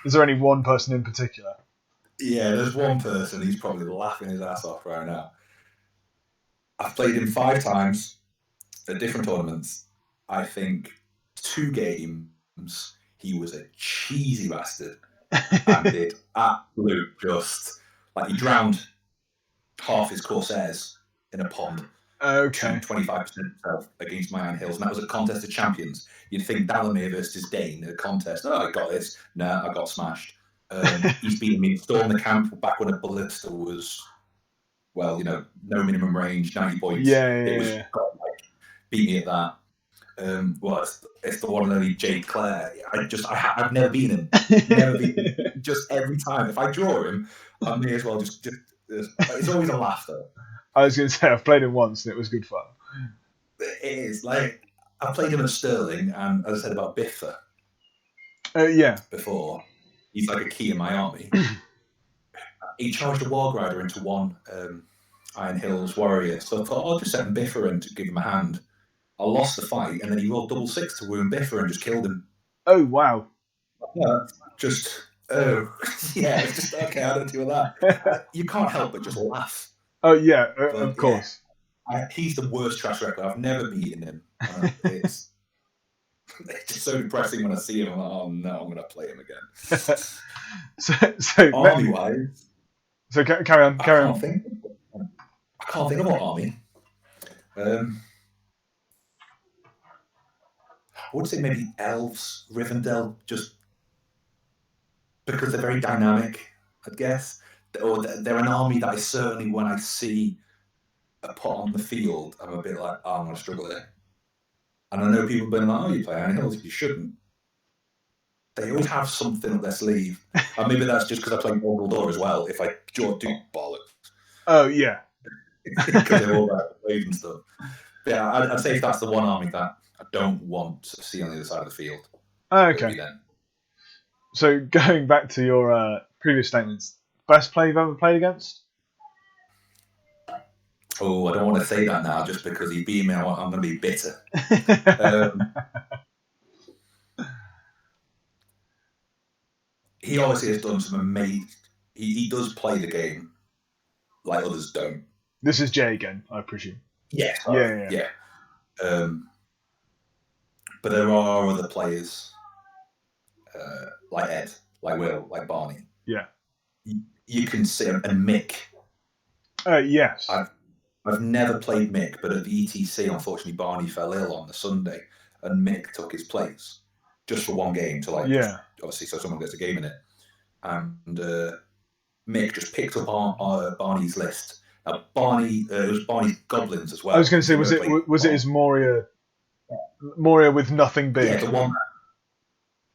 Is there any one person in particular? Yeah, there's one person. He's probably laughing his ass off right now. I've played him 5 times at different tournaments. I think 2 games he was a cheesy bastard and did absolute just like he drowned half his Corsairs in a pond. Okay. 25% himself against my Iron Hills, and that was a contest of champions. You'd think Dalamir versus Dane in a contest. Oh, I got this. Nah, I got smashed. He's beaten me. Storm the camp back when a ballista was, well, no minimum range, 90 points. It was beat me at that. Well, it's the one and only Jade Clare. I've never beaten him. Never beaten him. Just every time. If I draw him, I may as well just it's always a laugh though. I was going to say, I've played him once and it was good fun. It is. Like, I played him at Sterling, and as I said about Biffa before, he's like a key in my army. He charged a Warg Rider into one Iron Hills warrior, so I thought, I'll just send Biffa in to give him a hand. I lost the fight, and then he rolled 6 to wound Biffa and just killed him. Oh, wow. Yeah, yeah, it's just, okay, I don't do that. You can't help but just laugh. Oh, yeah, of course. He's the worst trash record. I've never beaten him. It's just so depressing when I see him. I'm like, oh no, I'm going to play him again. so army-wise, so carry on. I can't think of what army. I would say maybe Elves, Rivendell, just because they're very dynamic, I guess. Or they're an army that I certainly, when I see a pot on the field, I'm a bit like, oh, I'm going to struggle here. And I know people have been like, oh, you play Iron Hills, you shouldn't. They always have something up their sleeve. And maybe that's just because I play Gordor as well, if I do bollocks. Oh, yeah. Because they're all about the and stuff. But yeah, I'd say if that's the one army that I don't want to see on the other side of the field. Okay. So going back to your previous statements, best player you've ever played against? Oh, I don't want to say that now just because he beat me. I'm going to be bitter. He obviously has done some amazing... He does play the game like others don't. This is Jay again, I presume. Yeah. But there are other players like Ed, like Will, like Barney. Yeah. you can see, and Mick. Yes. I've never played Mick, but at the ETC, unfortunately, Barney fell ill on the Sunday, and Mick took his place just for one game to obviously, so someone gets a game in it. And Mick just picked up Barney's list. Now, it was Barney's Goblins as well. I was going to say, was it his Moria with nothing big? Yeah, the one.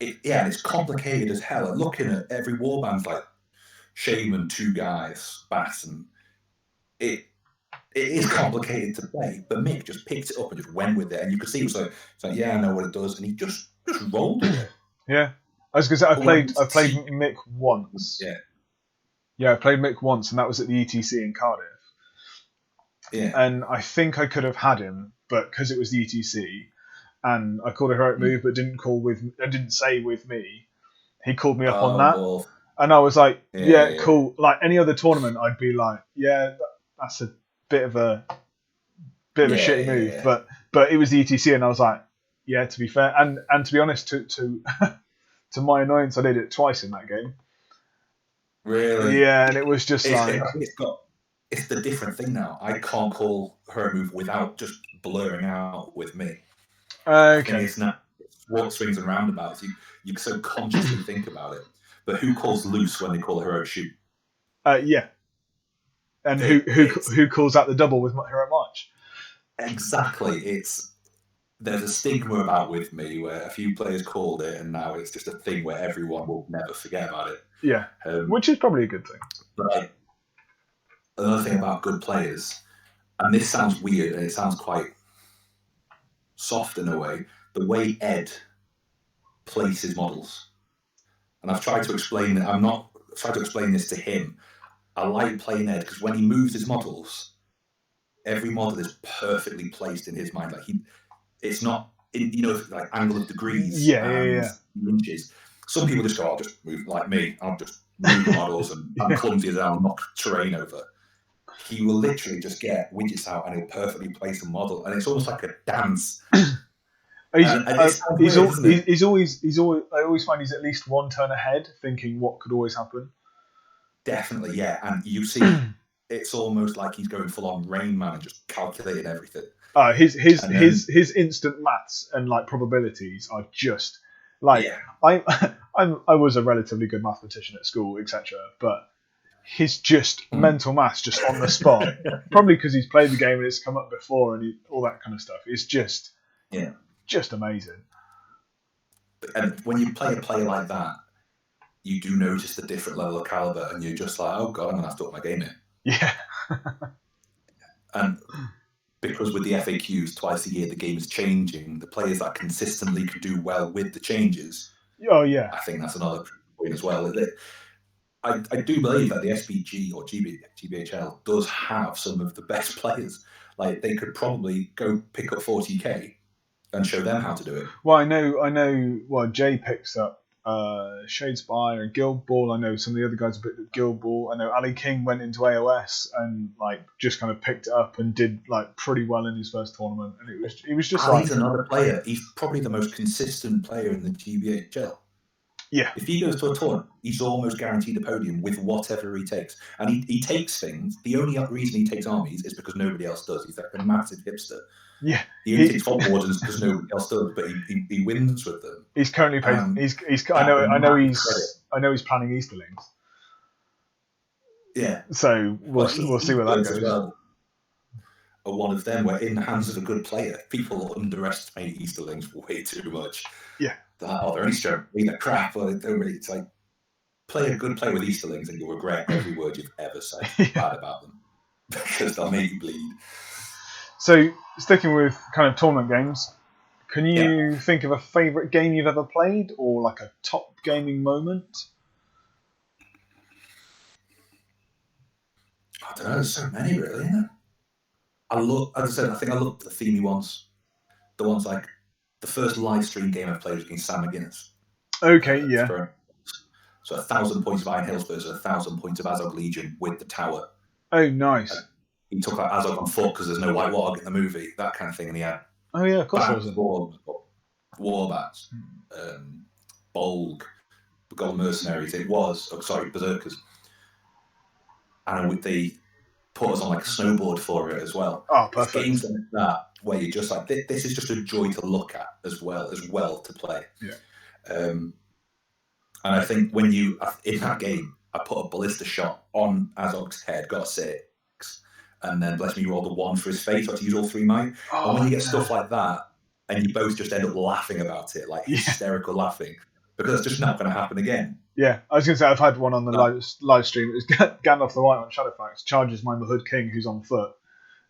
And it's complicated as hell. And looking at every warband's like Shaman, 2 guys, Bass, and it is complicated to play. But Mick just picked it up and just went with it, and you could see he was like, yeah, I know what it does, and he just rolled with it. Yeah, I was going to say, I played Mick once. Yeah, I played Mick once, and that was at the ETC in Cardiff. Yeah, and I think I could have had him, but because it was the ETC, and I called a heroic move, but didn't say with me. He called me up on that, well, and I was like, yeah, cool. Like any other tournament, I'd be like, yeah, that's a bit of a shitty move, but it was the ETC, and I was like, yeah, to be fair, and to be honest, to to my annoyance, I did it twice in that game. Really? Yeah, and it was just it's the different thing now. I can't call her move without just blurring out with me. Okay. It's not what swings and roundabouts. You so consciously think about it. But who calls loose when they call a hero shoot? Yeah. And who calls out the double with Hero March? Exactly. There's a stigma about with me where a few players called it, and now it's just a thing where everyone will never forget about it. Yeah, which is probably a good thing. But another thing about good players, and this sounds weird and it sounds quite soft in a way, the way Ed places models. And I've tried to explain it. Tried to explain this to him. I like playing Ed because when he moves his models, every model is perfectly placed in his mind. Like it's not like angle of degrees and inches. Some people just go, I'll just move like me. I'll just move models and I'm clumsy as hell, knock terrain over. He will literally just get widgets out and he'll perfectly place a model, and it's almost like a dance. He's always. I always find he's at least one turn ahead, thinking what could always happen. Definitely, yeah. And you see, it's almost like he's going full on Rain Man and just calculating everything. His instant maths and like probabilities are just like I was a relatively good mathematician at school, etc. But his just mental maths just on the spot, probably because he's played the game and it's come up before and all that kind of stuff. It's just amazing. And when you play a player like that, you do notice the different level of caliber, and you're just like, oh god, I'm gonna have to up my game here. Yeah. And because with the FAQs twice a year, the game is changing. The players that consistently can do well with the changes. Oh yeah. I think that's another point as well. I do believe that the SBG or GBHL does have some of the best players. Like they could probably go pick up 40k and show them how to do it. Well, I know. Well, Jay picks up Shadespire and Guild Ball. I know some of the other guys picked up Guild Ball. I know Ali King went into AOS and like just kind of picked it up and did like pretty well in his first tournament. And it was just Ali's another player. He's probably the most consistent player in the GBHL. Yeah. If he goes to a tournament, he's almost guaranteed a podium with whatever he takes. And he takes things. The only reason he takes armies is because nobody else does. He's like a massive hipster. Yeah. He only takes Fog Wardens because nobody else does, but he wins with them. He's currently playing. I know he's planning Easterlings. Yeah. So we'll see where that goes. Well, one of them were in the hands of a good player. People underestimate Easterlings way too much. Yeah. They're only strong. They're crap. Or they don't really. It's like play a good play with Easterlings, and you'll regret every word you've ever said bad about them because they'll make you bleed. So sticking with kind of tournament games, can you think of a favourite game you've ever played, or like a top gaming moment? I don't know. There's so many, really. Isn't there? As I said, I think I looked at the themey ones. The ones like the first live stream game I played was against Sam McGuinness. Okay, yeah. So 1,000 points of Iron Hills versus 1,000 points of Azog Legion with the tower. Oh, nice. He took out Azog on foot because there's no White Warg in the movie, that kind of thing, and he had. Oh yeah, of course there wasn't. Warbats, Bolg, Golden Mercenaries. Berserkers. and they put us on like a snowboard for it as well. Oh, It's perfect. games like that where you're just like, this is just a joy to look at as well to play. Yeah. And I think when you in that game, I put a ballista shot on Azog's head, got a 6, and then bless me, rolled a 1 for his face. So I had to use all 3 mine. And when you get stuff like that, and you both just end up laughing about it, like hysterical laughing, because it's just not going to happen again. Yeah, I was going to say I've had one on the live stream. It was Gandalf the White on Shadowfax charges my Mahud King who's on foot.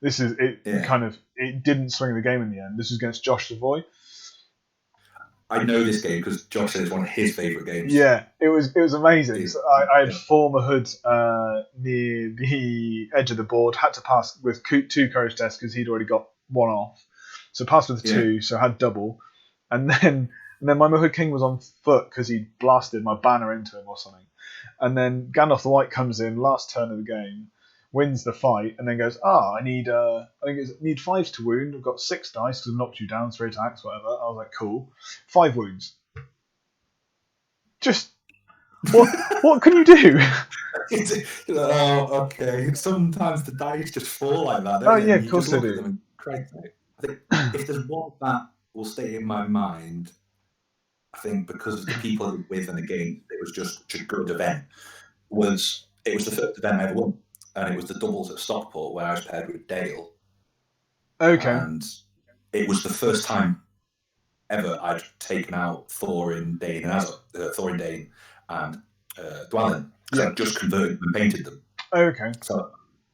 This is it. Yeah. Kind of it didn't swing the game in the end. This was against Josh Savoy. I know this game because Josh said it's one of his favourite games. Yeah, it was amazing. So I had 4 Mahud near the edge of the board. Had to pass with 2 courage tests because he'd already got 1 off. So passed with 2, so I had double, and then my Mahud King was on foot because he blasted my banner into him or something. And then Gandalf the White comes in last turn of the game, wins the fight, and then goes, I need 5s to wound. I've got 6 dice because I've knocked you down, 3 attacks, whatever. I was like, cool. 5 wounds. Just what can you do? Okay. Sometimes the dice just fall like that. Yeah, of course they do. I think if there's one that will stay in my mind, I think because of the people with and the game, it was just a good event. It was the first event I ever won, and it was the doubles at Stockport where I was paired with Dale. Okay. And it was the first time ever I'd taken out Thorin Dane and Dwalin. Because I'd just converted them and painted them. Okay. So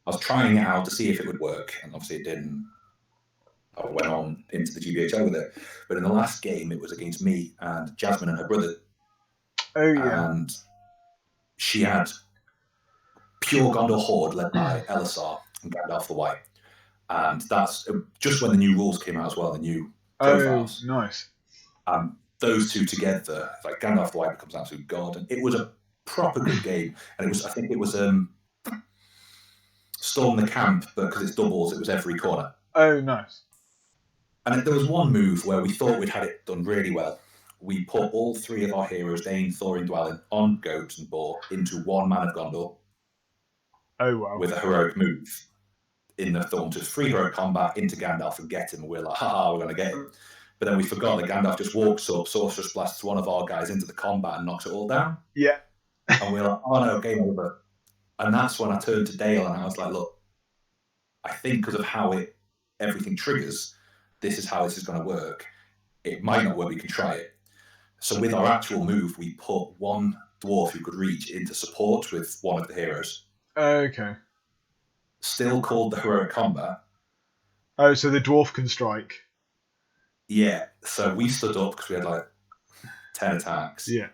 I was trying it out to see if it would work, and obviously it didn't. I went on into the GBHL with it. But in the last game, it was against me and Jasmine and her brother. Oh, yeah. And she had pure Gondor Horde led by Elisar and Gandalf the White. And that's just when the new rules came out as well, the new profiles. Oh, nice. Those two together, like Gandalf the White becomes an absolute god. And it was a proper good game. And I think it was Storm the Camp, but because it's doubles, it was every corner. Oh, nice. And there was one move where we thought we'd had it done really well. We put all 3 of our heroes, Dane, Thorin, Dwalin, on goats and boar into 1 Man of Gondor. Oh, wow. With a heroic move. In the thought of free heroic combat into Gandalf and get him. And we're like, we're going to get him. But then we forgot that Gandalf just walks up, sorceress blasts one of our guys into the combat and knocks it all down. Yeah. And we're like, oh no, game over. And that's when I turned to Dale and I was like, look, I think because of how everything triggers, this is how this is going to work. It might not work, we can try it. So with our actual move, we put 1 dwarf who could reach into support with one of the heroes. Okay. Still called the heroic combat. Oh, so the dwarf can strike. Yeah, so we stood up because we had like 10 attacks. Yeah.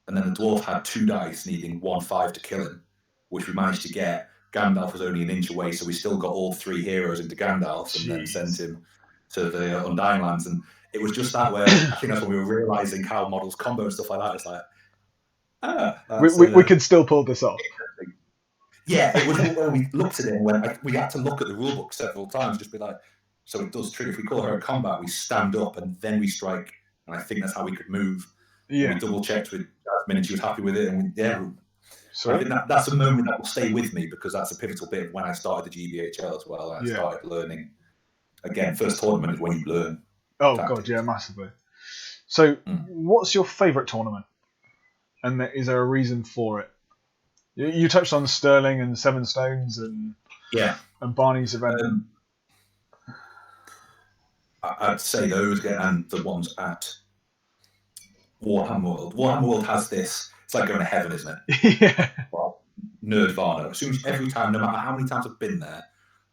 And then the dwarf had 2 dice needing 1/5 to kill him, which we managed to get. Gandalf was only an inch away, so we still got all 3 heroes into Gandalf and then sent him to the Undying Lands. And it was just that where I think that's when we were realising how models combo and stuff like that. It's like, we could still pull this off. Yeah, it was when we looked at it and went, we had to look at the rulebook several times, just be like, so it does trigger. If we call her a combat, we stand up and then we strike. And I think that's how we could move. Yeah. We double checked with Jasmine and she was happy with it. And So I think that's a moment that will stay with me because that's a pivotal bit of when I started the GBHL as well. And I started learning. Again, first tournament is when you learn. Oh, tactics. God, yeah, massively. So, what's your favourite tournament? And is there a reason for it? You touched on Sterling and Seven Stones and Barney's event. I'd say those again, and the ones at Warhammer World. Warhammer World has this. It's like going to heaven, isn't it? Yeah. Well, Nerdvana. As soon as every time, no matter how many times I've been there,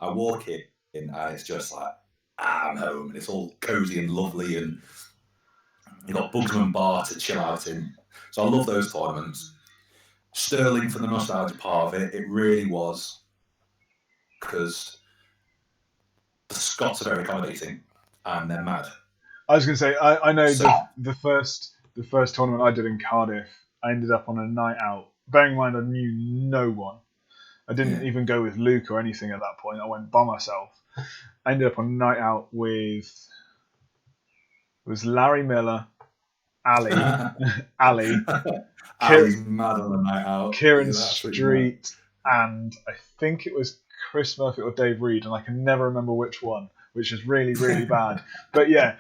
I walk in and it's just like, I'm home, and it's all cozy and lovely, and you've got Bugsman Bar to chill out in. So I love those tournaments. Sterling for the nostalgia part of it, it really was, because the Scots are very accommodating and they're mad. I was going to say, I know the first tournament I did in Cardiff, I ended up on a night out. Bearing in mind I knew no one. I didn't even go with Luke or anything at that point. I went by myself. I ended up on a night out with Larry Miller, Ali, Ali's mad on the night out. Kieran Street, and I think it was Chris Murphy or Dave Reed, and I can never remember which one, which is really, really bad. But yeah,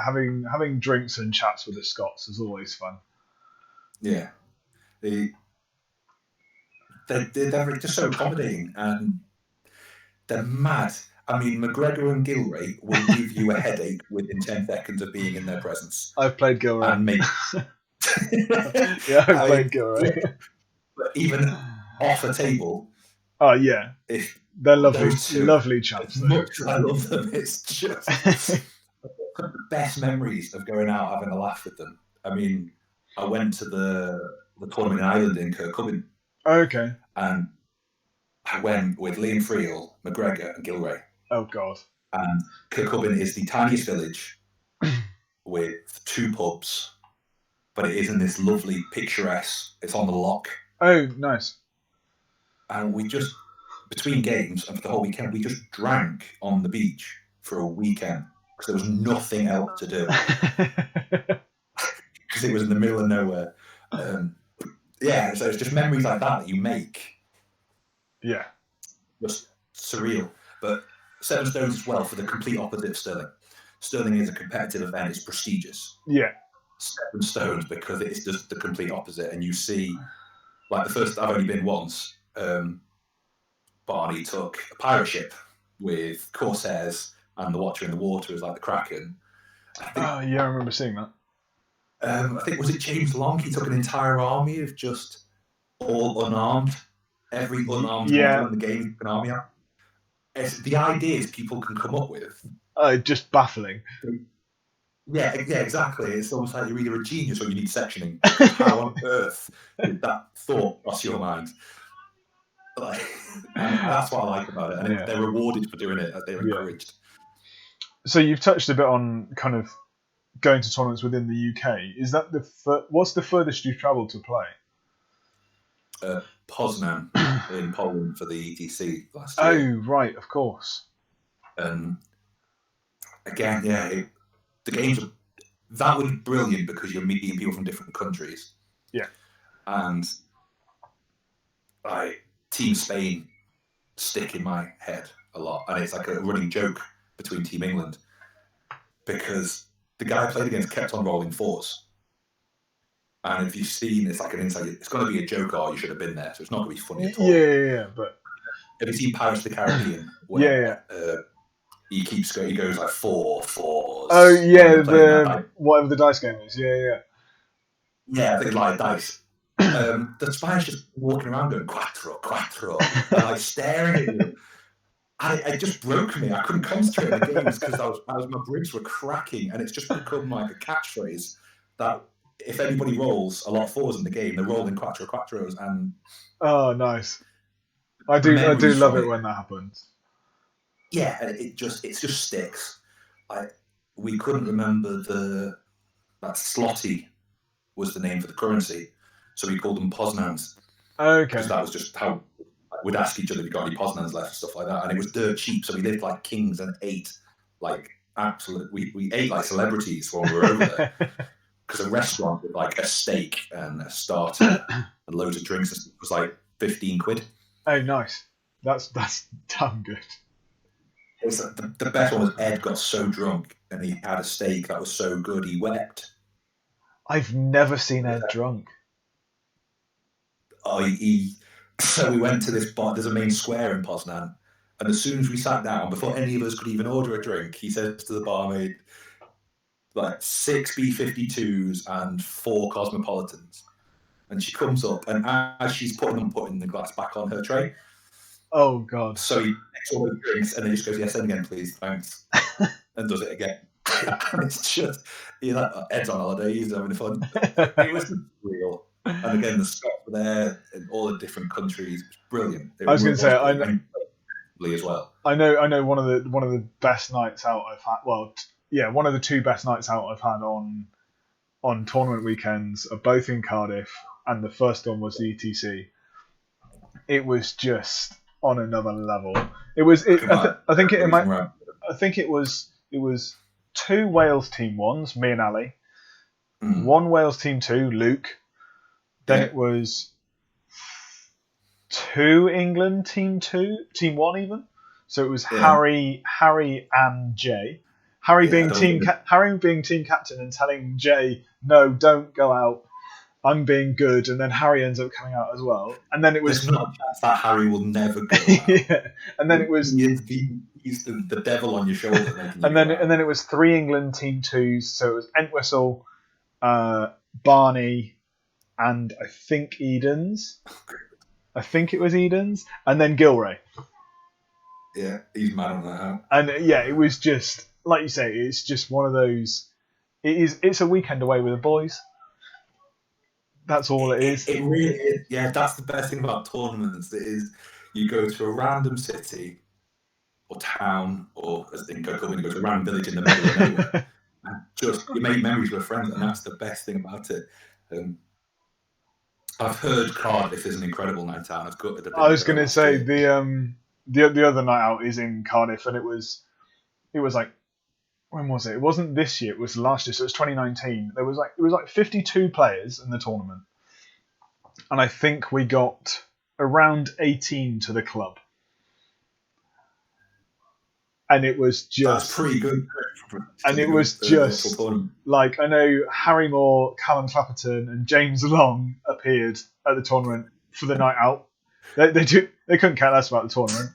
having drinks and chats with the Scots is always fun. Yeah, they're just so accommodating, and they're mad. I mean, McGregor and Gilray will give you a headache within 10 seconds of being in their presence. I've played Gilray. And me. Yeah, I've played Gilray. But even off a table. Oh yeah, they're lovely, lovely chaps. As much as I love them, it's just the best memories of going out having a laugh with them. I mean, I went to the tournament in Ireland in Kirkcudbright. Okay. And I went with Liam Friel, McGregor, and Gilray. Oh God. And Kirkcudbright is the tiniest village with 2 pubs, but it is in this lovely picturesque. It's on the loch. Oh, nice. And we just, between games and for the whole weekend, we just drank on the beach for a weekend because there was nothing else to do. Because it was in the middle of nowhere. Yeah, so it's just memories like that you make. Yeah. Just surreal. But Seven Stones as well, for the complete opposite of Stirling. Stirling is a competitive event, it's prestigious. Yeah. Seven Stones, because it's just the complete opposite. And you see, like the first, I've only been once, Barney took a pirate ship with Corsairs and the Watcher in the Water as like the Kraken. I remember seeing that. I think, was it James Long? He took an entire army of just all unarmed. Every unarmed model in the game, an army out. It's the ideas people can come up with. Just baffling. Yeah, exactly. It's almost like you're either a genius or you need sectioning. How on earth did that thought cross your mind? Like, that's what I like about it. And they're rewarded for doing it. They're encouraged. So you've touched a bit on kind of going to tournaments within the UK. Is that what's the furthest you've travelled to play? Poznan in Poland for the ETC last year. Oh, right, of course. Again, the games that would be brilliant because you're meeting people from different countries. Yeah. And Team Spain stick in my head a lot, and it's like a running joke between Team England because the guy I played against kept on rolling 4s. And if you've seen, it's like an inside. It's going to be a joke. Oh, you should have been there. So it's not going to be funny at all. Yeah. But have you seen Pirates of the Caribbean? Where, he goes like 4 4s. Oh yeah, whatever the dice game is. Yeah. Yeah, I think like dice. The Spanish just walking around going quattro, and like staring at you. It just broke me. I couldn't concentrate on the games because my ribs were cracking, and it's just become like a catchphrase that if anybody rolls a lot of 4s in the game, they're rolling quattros. And oh, nice. I do love it when that happens. Yeah, it just sticks. We couldn't remember that slotty was the name for the currency, so we called them Poznans. Okay. Because that was just how we'd ask each other if we got any Poznans left and stuff like that, and it was dirt cheap, so we lived like kings and ate like absolute. We ate like celebrities when we were over there. Because a restaurant with like a steak and a starter and loads of drinks was like 15 quid. Oh, nice. That's damn good. It's the best one was Ed got so drunk and he had a steak that was so good he wept. I've never seen Ed drunk. So we went to this bar. There's a main square in Poznan, and as soon as we sat down, before any of us could even order a drink, he says to the barmaid, like 6 B52s and 4 Cosmopolitans. And she comes up, and as she's putting the glass back on her tray. Oh, God. So he takes all the drinks, and then he just goes, yes, and again, please, thanks. And does it again. And it's just, Ed's on holiday, he's having fun. It was real. And again, the Scots were there in all the different countries. It was brilliant. I was going to say, I know, as well. I know one of the best nights out I've had. Well, one of the 2 best nights out I've had on tournament weekends are both in Cardiff, and the first one was the ETC. It was just on another level. It was. I think it was 2 Wales team 1s, me and Ali. 1 Wales team 2, Luke. Then it was to England, team 1 even. So it was Yeah. Harry and Jay. Harry being team captain and telling Jay, no, don't go out. I'm being good, and then Harry ends up coming out as well. And then it was There's not a chance that Harry will never go out. yeah. And then it was he's the devil on your shoulder. Making you and then it was 3 England team 2s. So it was Entwistle, Barney, and I think Edens. I think it was Edens, and then Gilray. Yeah, he's mad on that. And it was just like you say. It's just one of those. It's a weekend away with the boys. That's all it is. It really is. Yeah, that's the best thing about tournaments. It is you go to a random city or town, or as in go to a random village in the middle of nowhere, and just you make memories with friends, and that's the best thing about it. I've heard Cardiff is an incredible night out. I've got. I was going to say the other night out is in Cardiff, and it was like, when was it? It wasn't this year. It was last year. So it was 2019. It was like 52 players in the tournament, and I think we got around 18 to the club, and it was just that's pretty good. And it was just like, I know Harry Moore, Callum Clapperton, and James Long appeared at the tournament for the night out. They couldn't care less about the tournament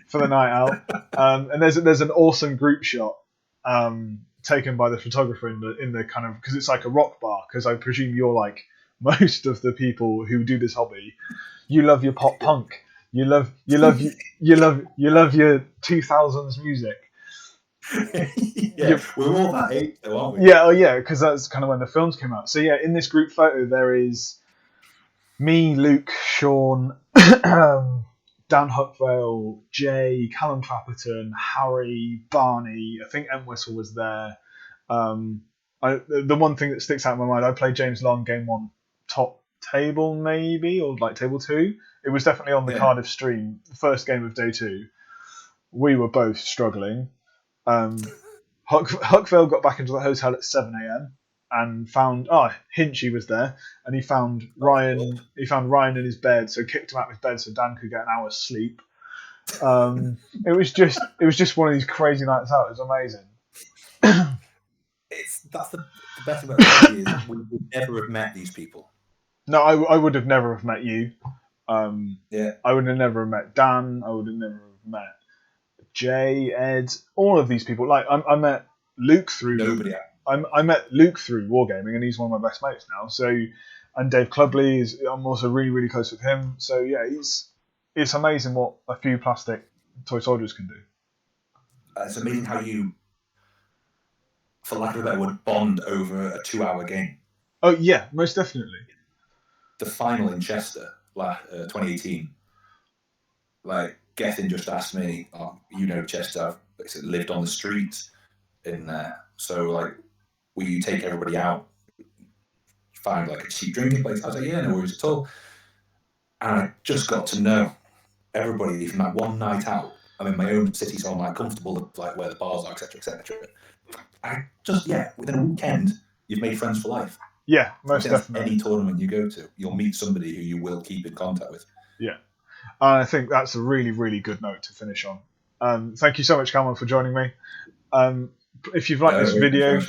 for the night out. And there's an awesome group shot taken by the photographer in the kind of, because it's like a rock bar. Because I presume you're like most of the people who do this hobby. You love your pop punk. You love your 2000s music. Yeah, we're all that age, though, aren't we? Yeah, because that's kind of when the films came out. So yeah, in this group photo there is me, Luke, Sean, Dan Huckvale, Jay, Callum Clapperton, Harry, Barney. I think Entwistle was there. The one thing that sticks out in my mind, I played James Long game 1 top table maybe, or like table 2. It was definitely on the Cardiff stream. The first game of day 2, we were both struggling. Huckvale got back into the hotel at 7 a.m. and found Hinchy was there, and he found Ryan. He found Ryan in his bed, so kicked him out of his bed so Dan could get an hour's sleep. It was just one of these crazy nights out. It was amazing. That's the best thing about it is we would never have met these people. No, I would have never have met you. I would have never met Dan. I would have never have met Jay, Ed, all of these people. Like I met Luke through. Nobody. I met Luke through Wargaming, and he's one of my best mates now. So, and Dave Clubley I'm also really, really close with him. So yeah, it's amazing what a few plastic toy soldiers can do. It's amazing how you, for lack of a better word, bond over a 2-hour game. Oh yeah, most definitely. The final in Chester, 2018. Like Gethin just asked me, Chester, I've lived on the streets in there, so like, will you take everybody out, find like a cheap drinking place? I was like, yeah, no worries at all. And I just got to know everybody from that one night out. I'm in my own city, so I'm like comfortable, like where the bars are, etc., etc. I just within a weekend, you've made friends for life. Yeah, most definitely. Any tournament you go to, you'll meet somebody who you will keep in contact with. Yeah. I think that's a really, really good note to finish on. Thank you so much, Kalman, for joining me. If you've liked this video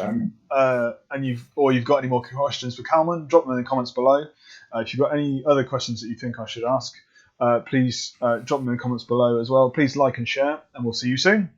and you've got any more questions for Kalman, drop them in the comments below. If you've got any other questions that you think I should ask, please drop them in the comments below as well. Please like and share, and we'll see you soon.